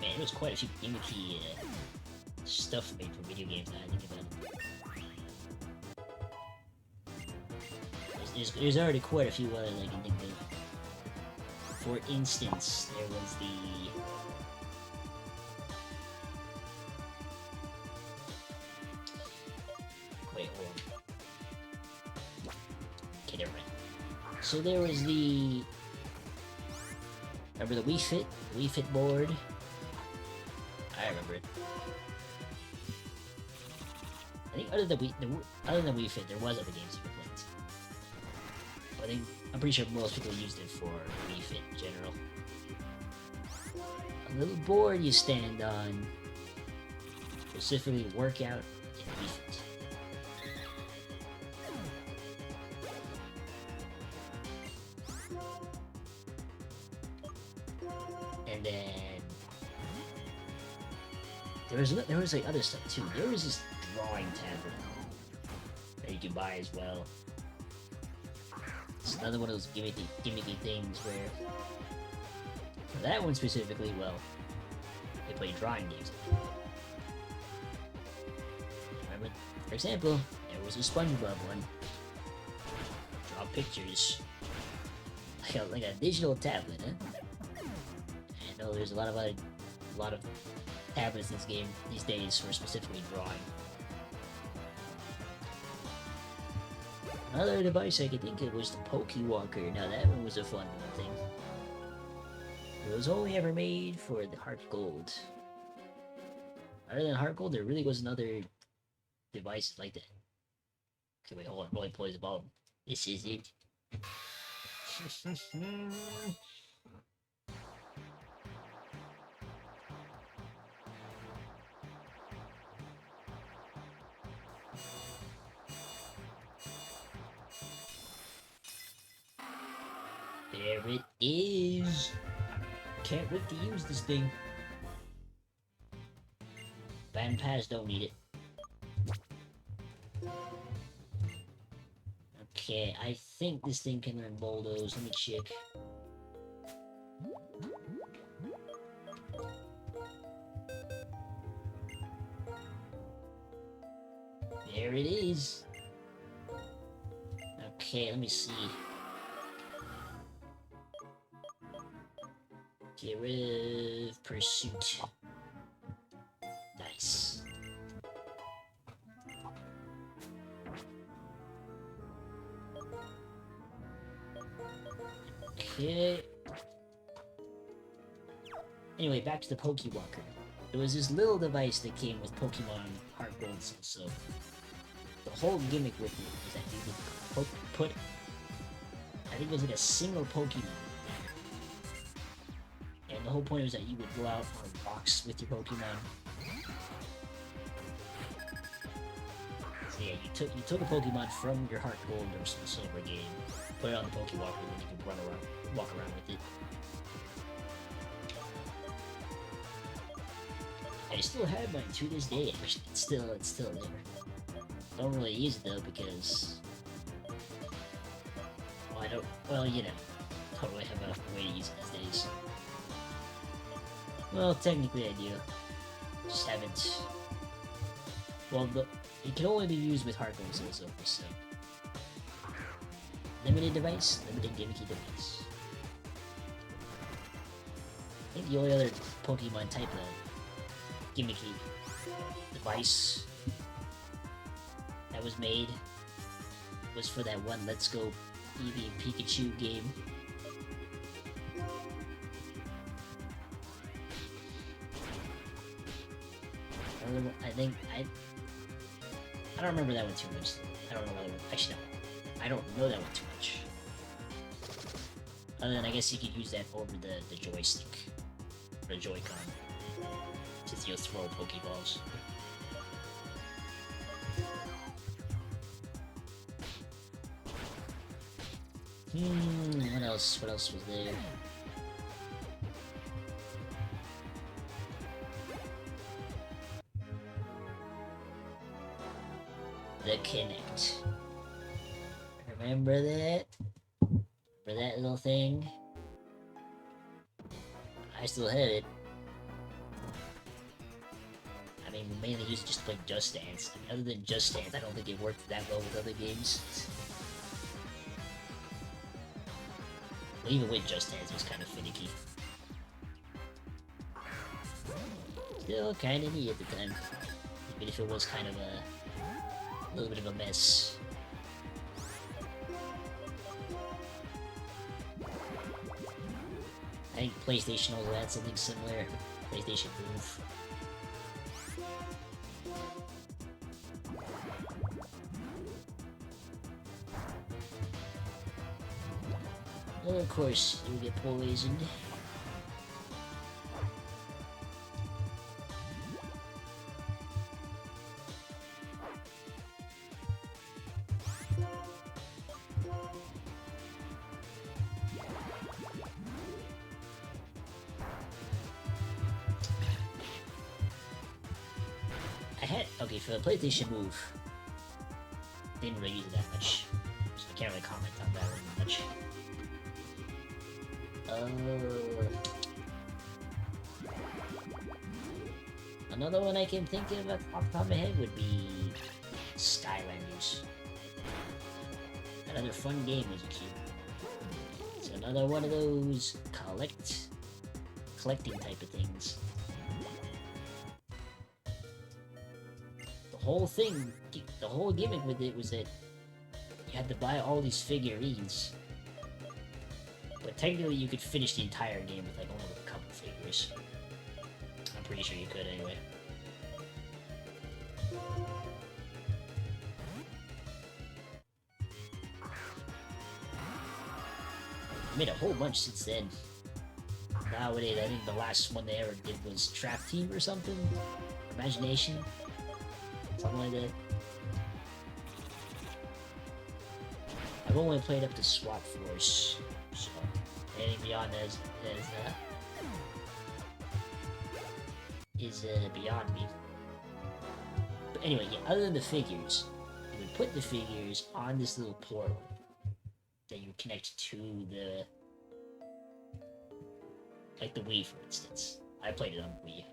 Man, there was quite a few gimmicky stuff made for video games now I think about it. There's already quite a few others I can think of. For instance, there was the... Wait, hold on. Okay, never mind. So there was the... Remember the Wii Fit? The Wii Fit board? I remember it. I think other than Wii Fit, there was other games you could play. I'm pretty sure most people used it for Wii Fit in general. A little board you stand on, specifically workout in Wii Fit. And then there was like other stuff too. There was this drawing tablet that you could buy as well. It's another one of those gimmicky things where, for that one specifically, well, they play drawing games. Remember, for example, there was a SpongeBob one. Draw pictures. Like a digital tablet, huh? I know there's a lot of tablets in this game these days for specifically drawing. Another device I could think of was the Pokewalker. Now that one was a fun thing. It was only ever made for the Heart Gold. Other than Heart Gold, there really was another device like that. Okay, wait, hold on. Rolling plays the ball. This is it. There it is! Can't wait to use this thing. Band pads don't need it. Okay, I think this thing can learn bulldoze. Let me check. There it is. Okay, let me see. Get rid of pursuit. Nice. Okay. Anyway, back to the Pokewalker. It was this little device that came with Pokemon Heart Gold Soul Silver. The whole gimmick with it was that you could put, I think it was like a single Pokemon, and the whole point was that you would go out on walks with your Pokemon. So yeah, you took a Pokemon from your Heart Gold or Soul Silver game, put it on the Pokewalker, and then you could walk around with it. I still have mine to this day. It's still there. Don't really use it though because, well, I don't. Well, you know, don't really have a way to use it these days. Well, technically I do. Just haven't. Well, it can only be used with Heart Gold Soul Silver, so limited device, limited gimmicky device. I think the only other Pokemon type of gimmicky device that was made was for that one Let's Go Eevee and Pikachu game. I don't remember that one too much. I don't know that one. Actually, no. I don't know that one too much. Other than I guess you could use that over the joystick or the Joy-Con to throw Pokeballs. What else? What else was there? The Kinect. Remember that? Remember that little thing? I still have it. I mean, we mainly used it just to play Just Dance. I mean, other than Just Dance, I don't think it worked that well with other games. Well, even with Just Dance, it was kind of finicky. Still kind of neat at the time. Even if it was kind of a little bit of a mess. I think PlayStation also had something similar. PlayStation Move. Well, of course, you get poisoned. Okay, for the PlayStation Move, didn't really use it that much, so I can't really comment on that one much. Another one I can think of off the top of my head would be Skylanders. Another fun game as a kid. It's another one of those collecting type of things. The whole gimmick with it was that you had to buy all these figurines. But technically you could finish the entire game with like only a couple figures. I'm pretty sure you could anyway. I made a whole bunch since then. Nowadays, I think the last one they ever did was Trap Team or something? Imagination? Something like that. I've only played up to SWAT Force, so anything beyond that is beyond me. But anyway, yeah, other than the figures, you would put the figures on this little portal that you connect to the, like the Wii, for instance. I played it on the Wii.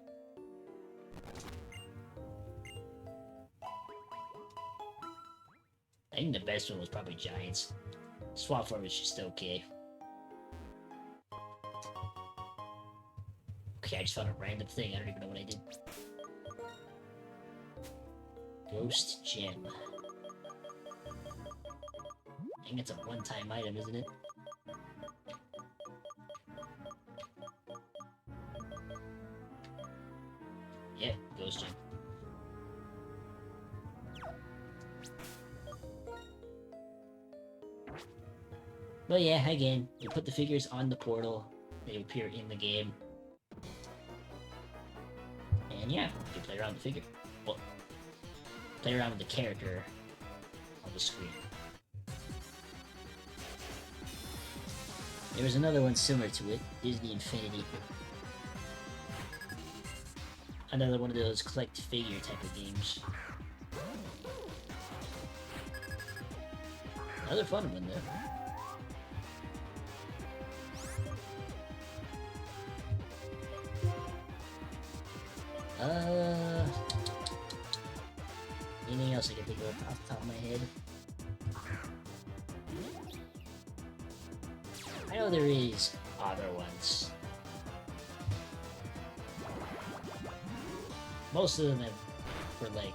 I think the best one was probably Giants. Swap Form was just okay. Okay, I just found a random thing. I don't even know what I did. Ghost Gem. I think it's a one-time item, isn't it? Yep, Ghost Gym. But yeah, again, you put the figures on the portal, they appear in the game. And yeah, you play around with the figure. Well, play around with the character on the screen. There was another one similar to it, Disney Infinity. Another one of those collect figure type of games. Another fun one though. Anything else I can think of off the top of my head? I know there is other ones. Most of them were like...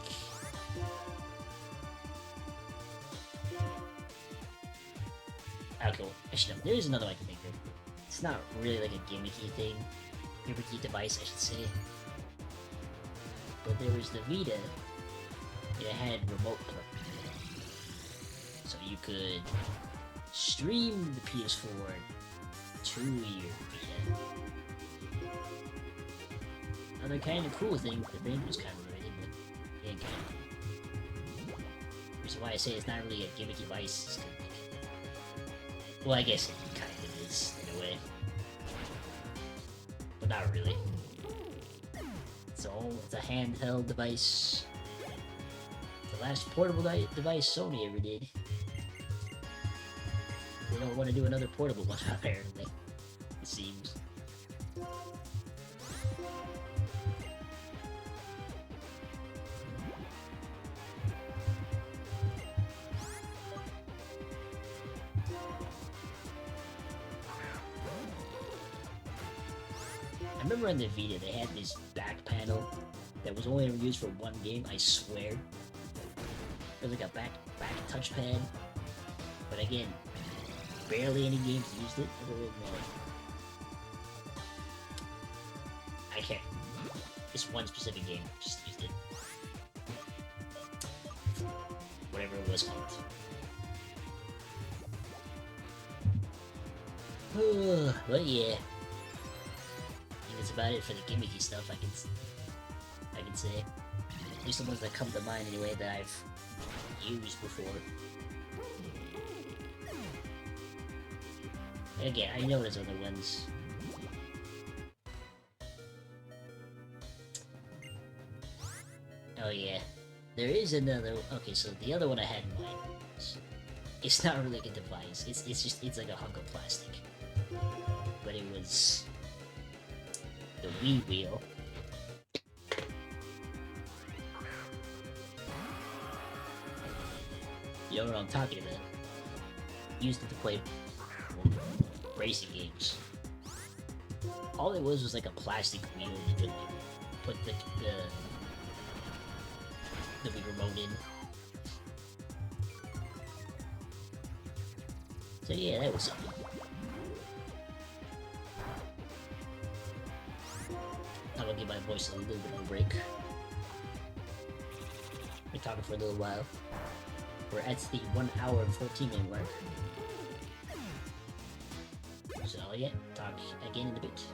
Okay, well, actually no, there is another one I can think of. It's not really like a gimmicky thing. Gimmicky device, I should say. But there was the Vita. It had remote play. So you could stream the PS4 to your Vita. Another kind of cool thing, the brand was kind of related, but yeah, kind of. Reason why I say it's not really a gimmicky device is 'cause, like, well, I guess it kind of is in a way, but not really. It's a handheld device. The last portable device Sony ever did. They don't want to do another portable one, apparently. It seems. I remember on the Vita they had this back panel that was only ever used for one game, I swear. It was like a back touchpad. But again, barely any games used it other than I can't. This one specific game just used it. Whatever it was called. But yeah. That's about it for the gimmicky stuff I can say. At least the ones that come to mind anyway that I've used before. Again, I know there's other ones. Oh yeah. There is another... Okay, so the other one I had in mind was... It's not really like a device. It's like a hunk of plastic. But it was... the Wii wheel. You know what I'm talking about. Used it to play racing games. All it was like a plastic wheel you could like, put the Wii remote in. So yeah, that was something. I'm gonna give my voice a little bit of a break. Been talking for a little while. We're at the 1 hour and 14 minute mark. So yeah, talk again in a bit.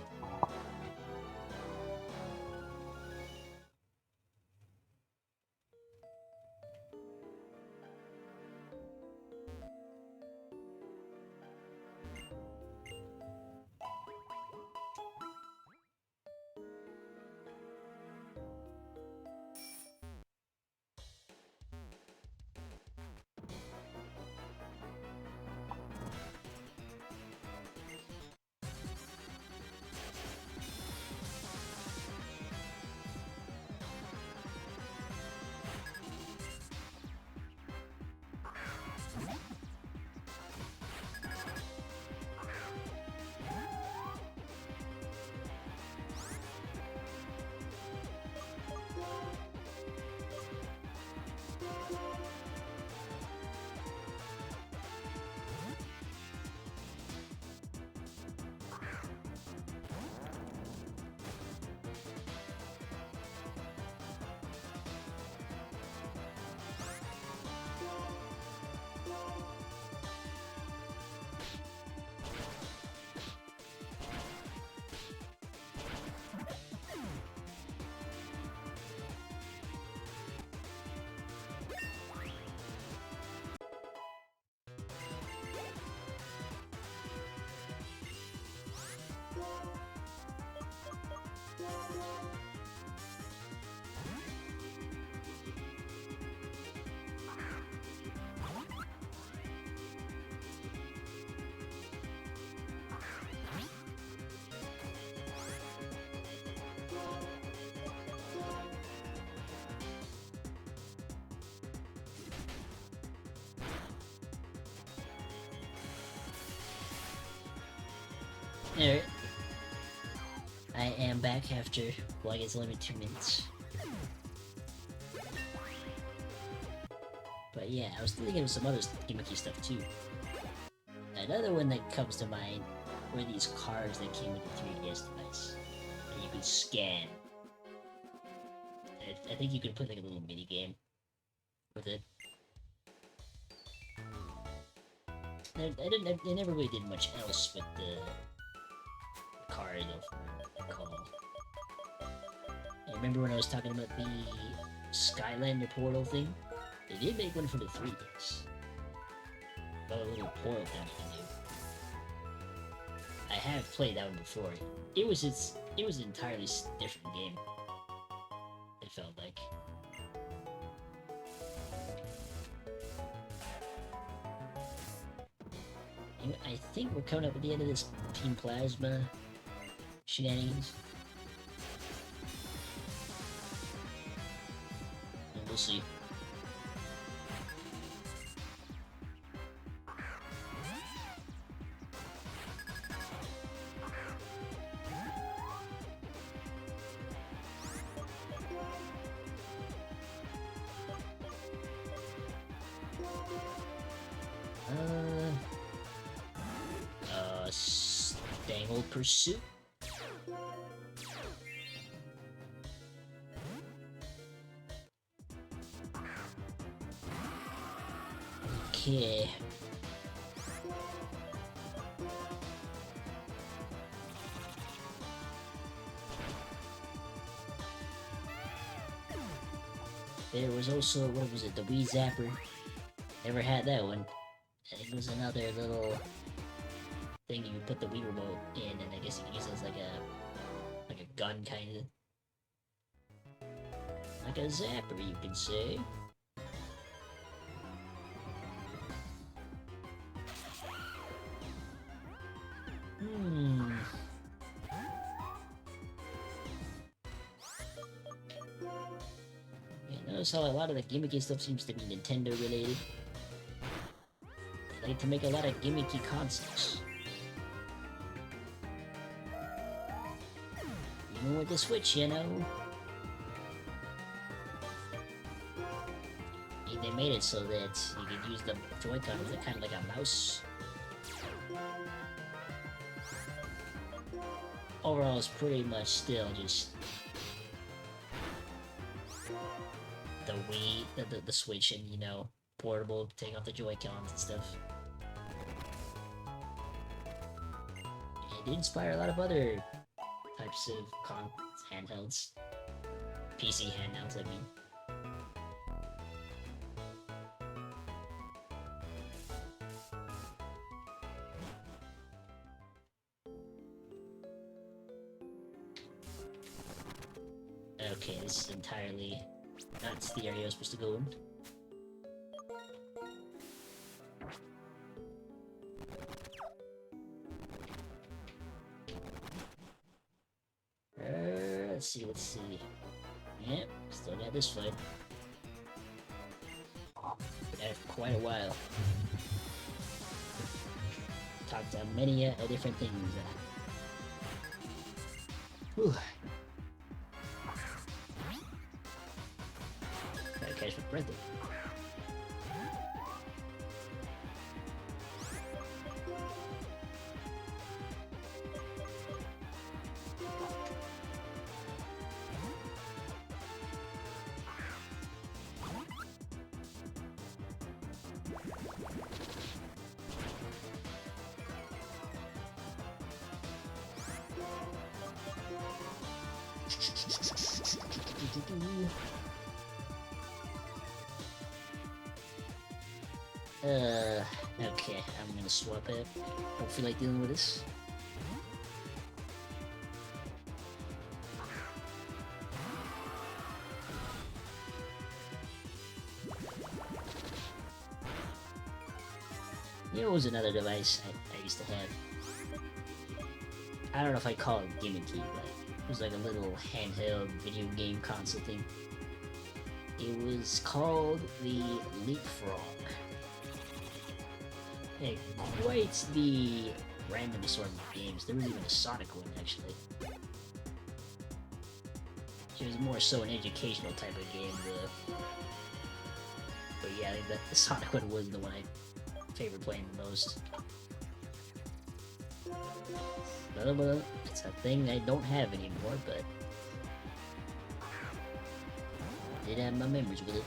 Alright. I am back after, well, I guess only 2 minutes. But yeah, I was thinking of some other gimmicky stuff too. Another one that comes to mind were these cards that came with the 3DS device. And you could scan. I think you could put like a little mini game with it. I never really did much else with the card of call. I remember when I was talking about the Skylander portal thing? They did make one for the 3DS. Got a little portal down you can do. I have played that one before. It was an entirely different game. It felt like. I think we're coming up at the end of this Team Plasma shenanigans. And we'll see. Stangle Pursuit. Okay. There was also, what was it, the Wii Zapper. Never had that one. I think it was another little thing you put the Wii remote in, and I guess you can use it as like a gun kind of, like a zapper, you can say. Notice how a lot of the gimmicky stuff seems to be Nintendo related. They like to make a lot of gimmicky concepts. Even with the Switch, you know. They made it so that you could use the Joy-Con as kind of like a mouse. Overall, it's pretty much still just the Wii, the Switch, and you know, portable, take off the Joy-Cons and stuff. It did inspire a lot of other types of handhelds. PC handhelds, I mean. Okay, this is entirely not the area I was supposed to go in. Let's see. Yep, still got this fight. Been at it for quite a while. Talked about many different things. Whew. Gotta catch my breath. Okay, I'm gonna swap it. Don't feel like dealing with this. There was another device I used to have. I don't know if I call it gimmicky, but it was like a little handheld video game console thing. It was called the Leapfrog. Quite the random assortment of games. There was even a Sonic one, actually. It was more so an educational type of game, though. But yeah, I think that the Sonic one was the one I favored playing the most. But it's a thing I don't have anymore, but I did have my memories with it.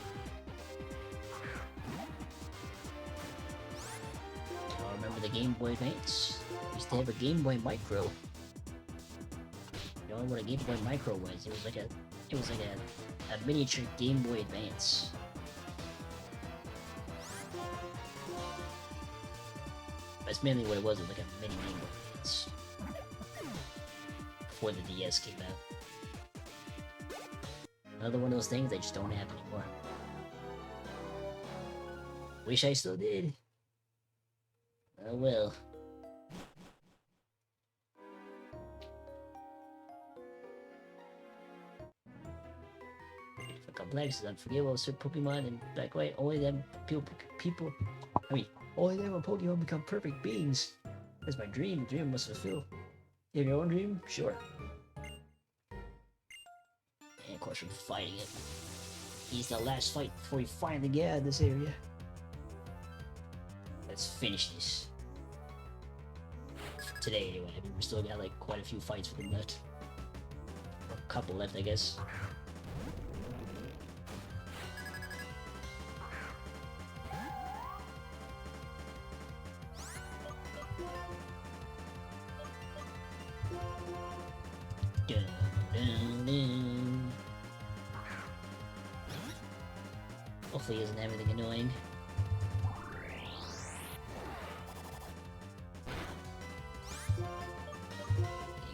I remember the Game Boy Advance. I used to have a Game Boy Micro. You know what a Game Boy Micro was? It was like a miniature Game Boy Advance. That's mainly what it was, like a mini Game Boy Advance. Before the DS came out. Another one of those things I just don't have anymore. Wish I still did. Oh well. For complexes, unforgivable, certain Pokemon and Black White, only then only then when Pokemon become perfect beings. That's my dream. The dream must fulfill. You have your own dream? Sure. And of course, we're fighting it. He's the last fight before we finally get out of this area. Let's finish this. Today, anyway. I mean, we still got like quite a few fights for them left. Or a couple left, I guess. Dun, dun, dun. Hopefully he doesn't have anything annoying.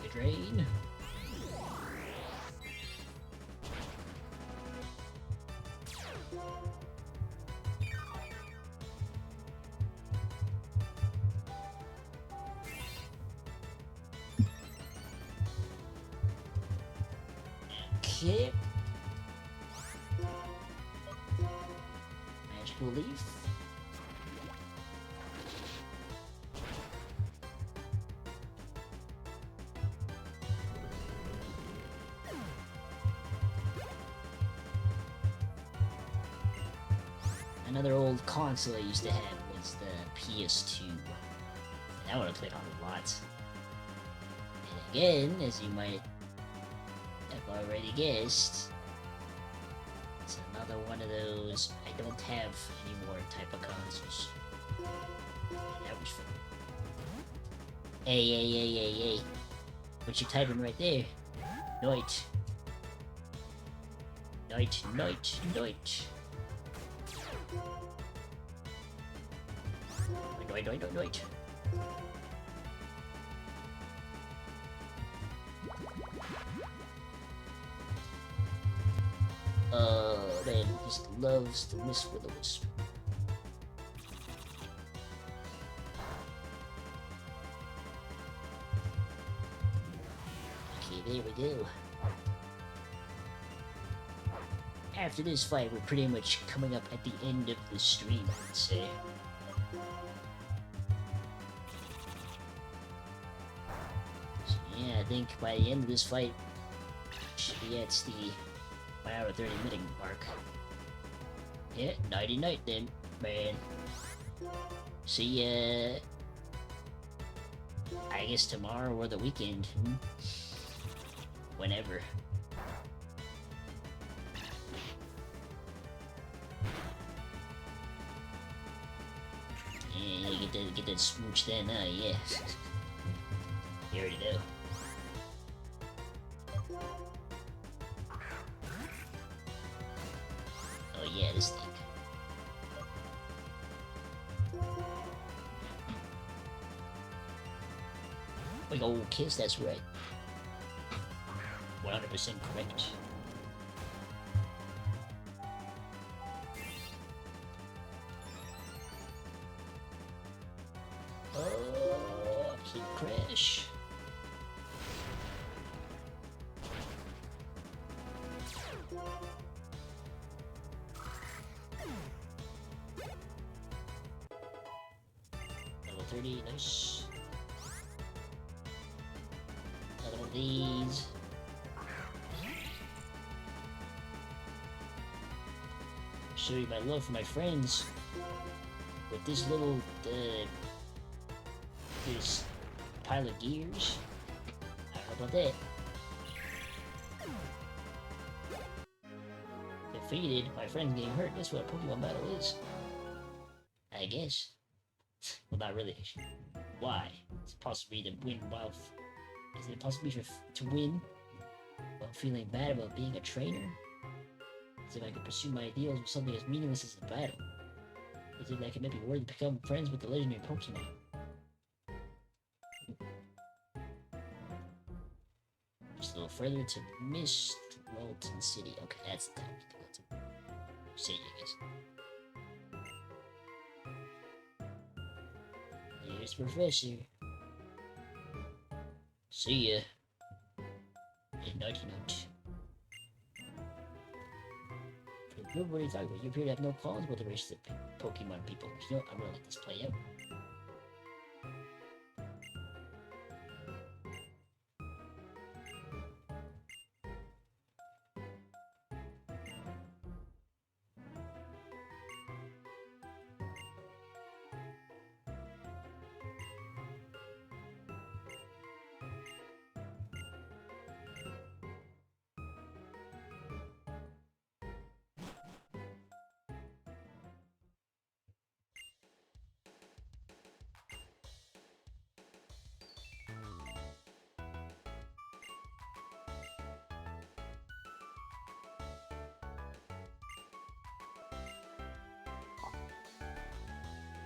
Mega Drain. Okay. Magical Leaf. Another old console I used to have was the PS2. And that one I played on a lot. And again, as you might have already guessed, it's another one of those I don't have anymore type of consoles. That was fun. Hey. What you typing right there? Night. Night. Night. Man, he just loves to miss with a wisp. Okay, there we go. After this fight, we're pretty much coming up at the end of the stream, I would say. So yeah, I think by the end of this fight, should be at the 1 hour 30-minute mark. Yeah, nighty night then, man. See ya. I guess tomorrow or the weekend. Whenever. Yeah, get that smooch then, huh? Yeah. You already know. Oh yeah, this thing. Big old kiss, that's right. 100% correct. Oh, keep crash. Level 30, nice. these. Show you my love for my friends with this little this pile of gears. How about that? Defeated, my friends getting hurt. That's what a Pokemon battle is. I guess. Well, not really. Actually. Why? It's possible to win while. Is it possible to win while feeling bad about being a trainer? As if I could pursue my ideals with something as meaningless as a battle. As if I could maybe worthy to become friends with the legendary Pokemon. Just a little further to Mist Molten City. Okay, that's the town we can go to. City, I guess. Here's Professor. See ya. And nighty night. What are you talking about? You appear to have no qualms about the race of Pokemon people. You know what? I'm gonna let this play out.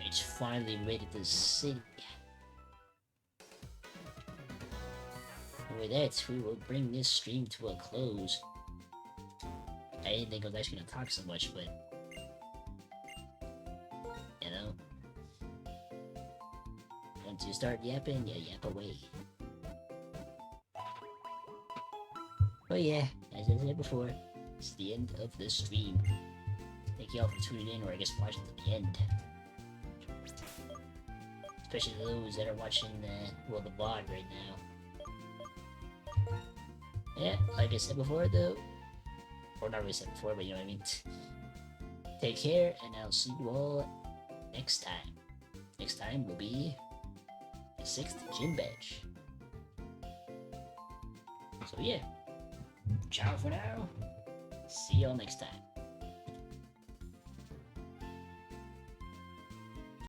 It's finally raided the city. And with that, we will bring this stream to a close. I didn't think I was actually gonna talk so much, but you know, once you start yapping, you yap away. But yeah, as I said before, it's the end of the stream. Thank you all for tuning in, or I guess watching to the end. Especially those that are watching the VOD right now. Yeah, like I said before though, or not really said before, but you know what I mean. Take care, and I'll see you all next time. Next time will be the 6th gym badge. So yeah, ciao for now. See y'all next time.